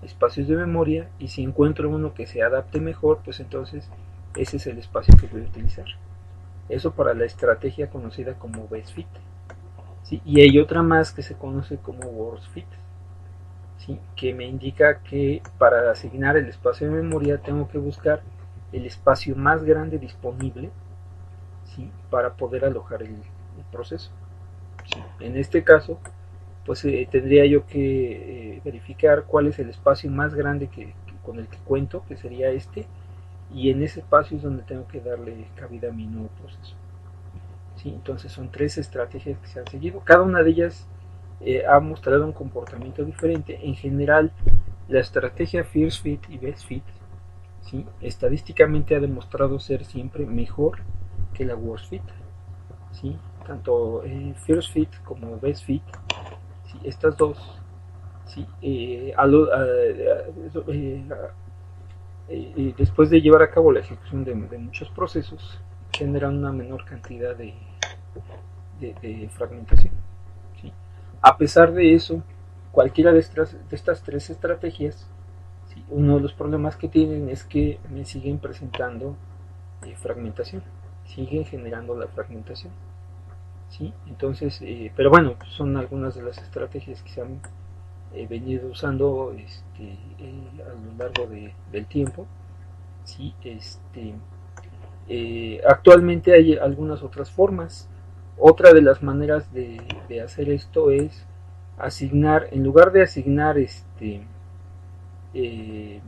espacios de memoria y si encuentro uno que se adapte mejor, pues entonces ese es el espacio que voy a utilizar. Eso para la estrategia conocida como best fit, ¿sí? Y hay otra más que se conoce como worst fit, ¿sí? Que me indica que para asignar el espacio de memoria tengo que buscar el espacio más grande disponible, ¿sí? Para poder alojar el proceso, ¿sí? En este caso, pues tendría yo que verificar cuál es el espacio más grande con el que cuento, que sería este, y en ese espacio es donde tengo que darle cabida a mi nuevo proceso, ¿sí? Entonces son tres estrategias que se han seguido, cada una de ellas ha mostrado un comportamiento diferente. En general, la estrategia first fit y best fit, ¿sí? Estadísticamente ha demostrado ser siempre mejor que la worst fit, ¿sí? Tanto first fit como best fit, ¿sí? Estas dos, ¿sí? Después de llevar a cabo la ejecución de muchos procesos, generan una menor cantidad de fragmentación, ¿sí? A pesar de eso, cualquiera de estas tres estrategias, ¿sí? Uno de los problemas que tienen es que me siguen presentando fragmentación, siguen generando la fragmentación, ¿sí? Entonces, pero bueno, son algunas de las estrategias que se han venido usando a lo largo del tiempo, ¿sí? Actualmente hay algunas otras formas. Otra de las maneras de hacer esto es asignar, en lugar de asignar eh,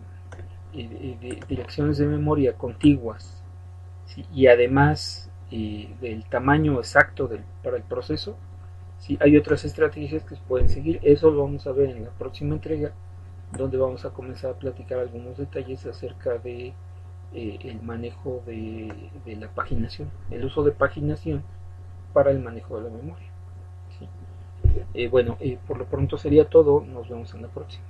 direcciones de memoria contiguas, ¿sí? Y además del tamaño exacto para el proceso, ¿sí? Hay otras estrategias que se pueden seguir. Eso lo vamos a ver en la próxima entrega, donde vamos a comenzar a platicar algunos detalles acerca de el manejo de la paginación, el uso de paginación para el manejo de la memoria, ¿sí? Bueno, por lo pronto sería todo. Nos vemos en la próxima.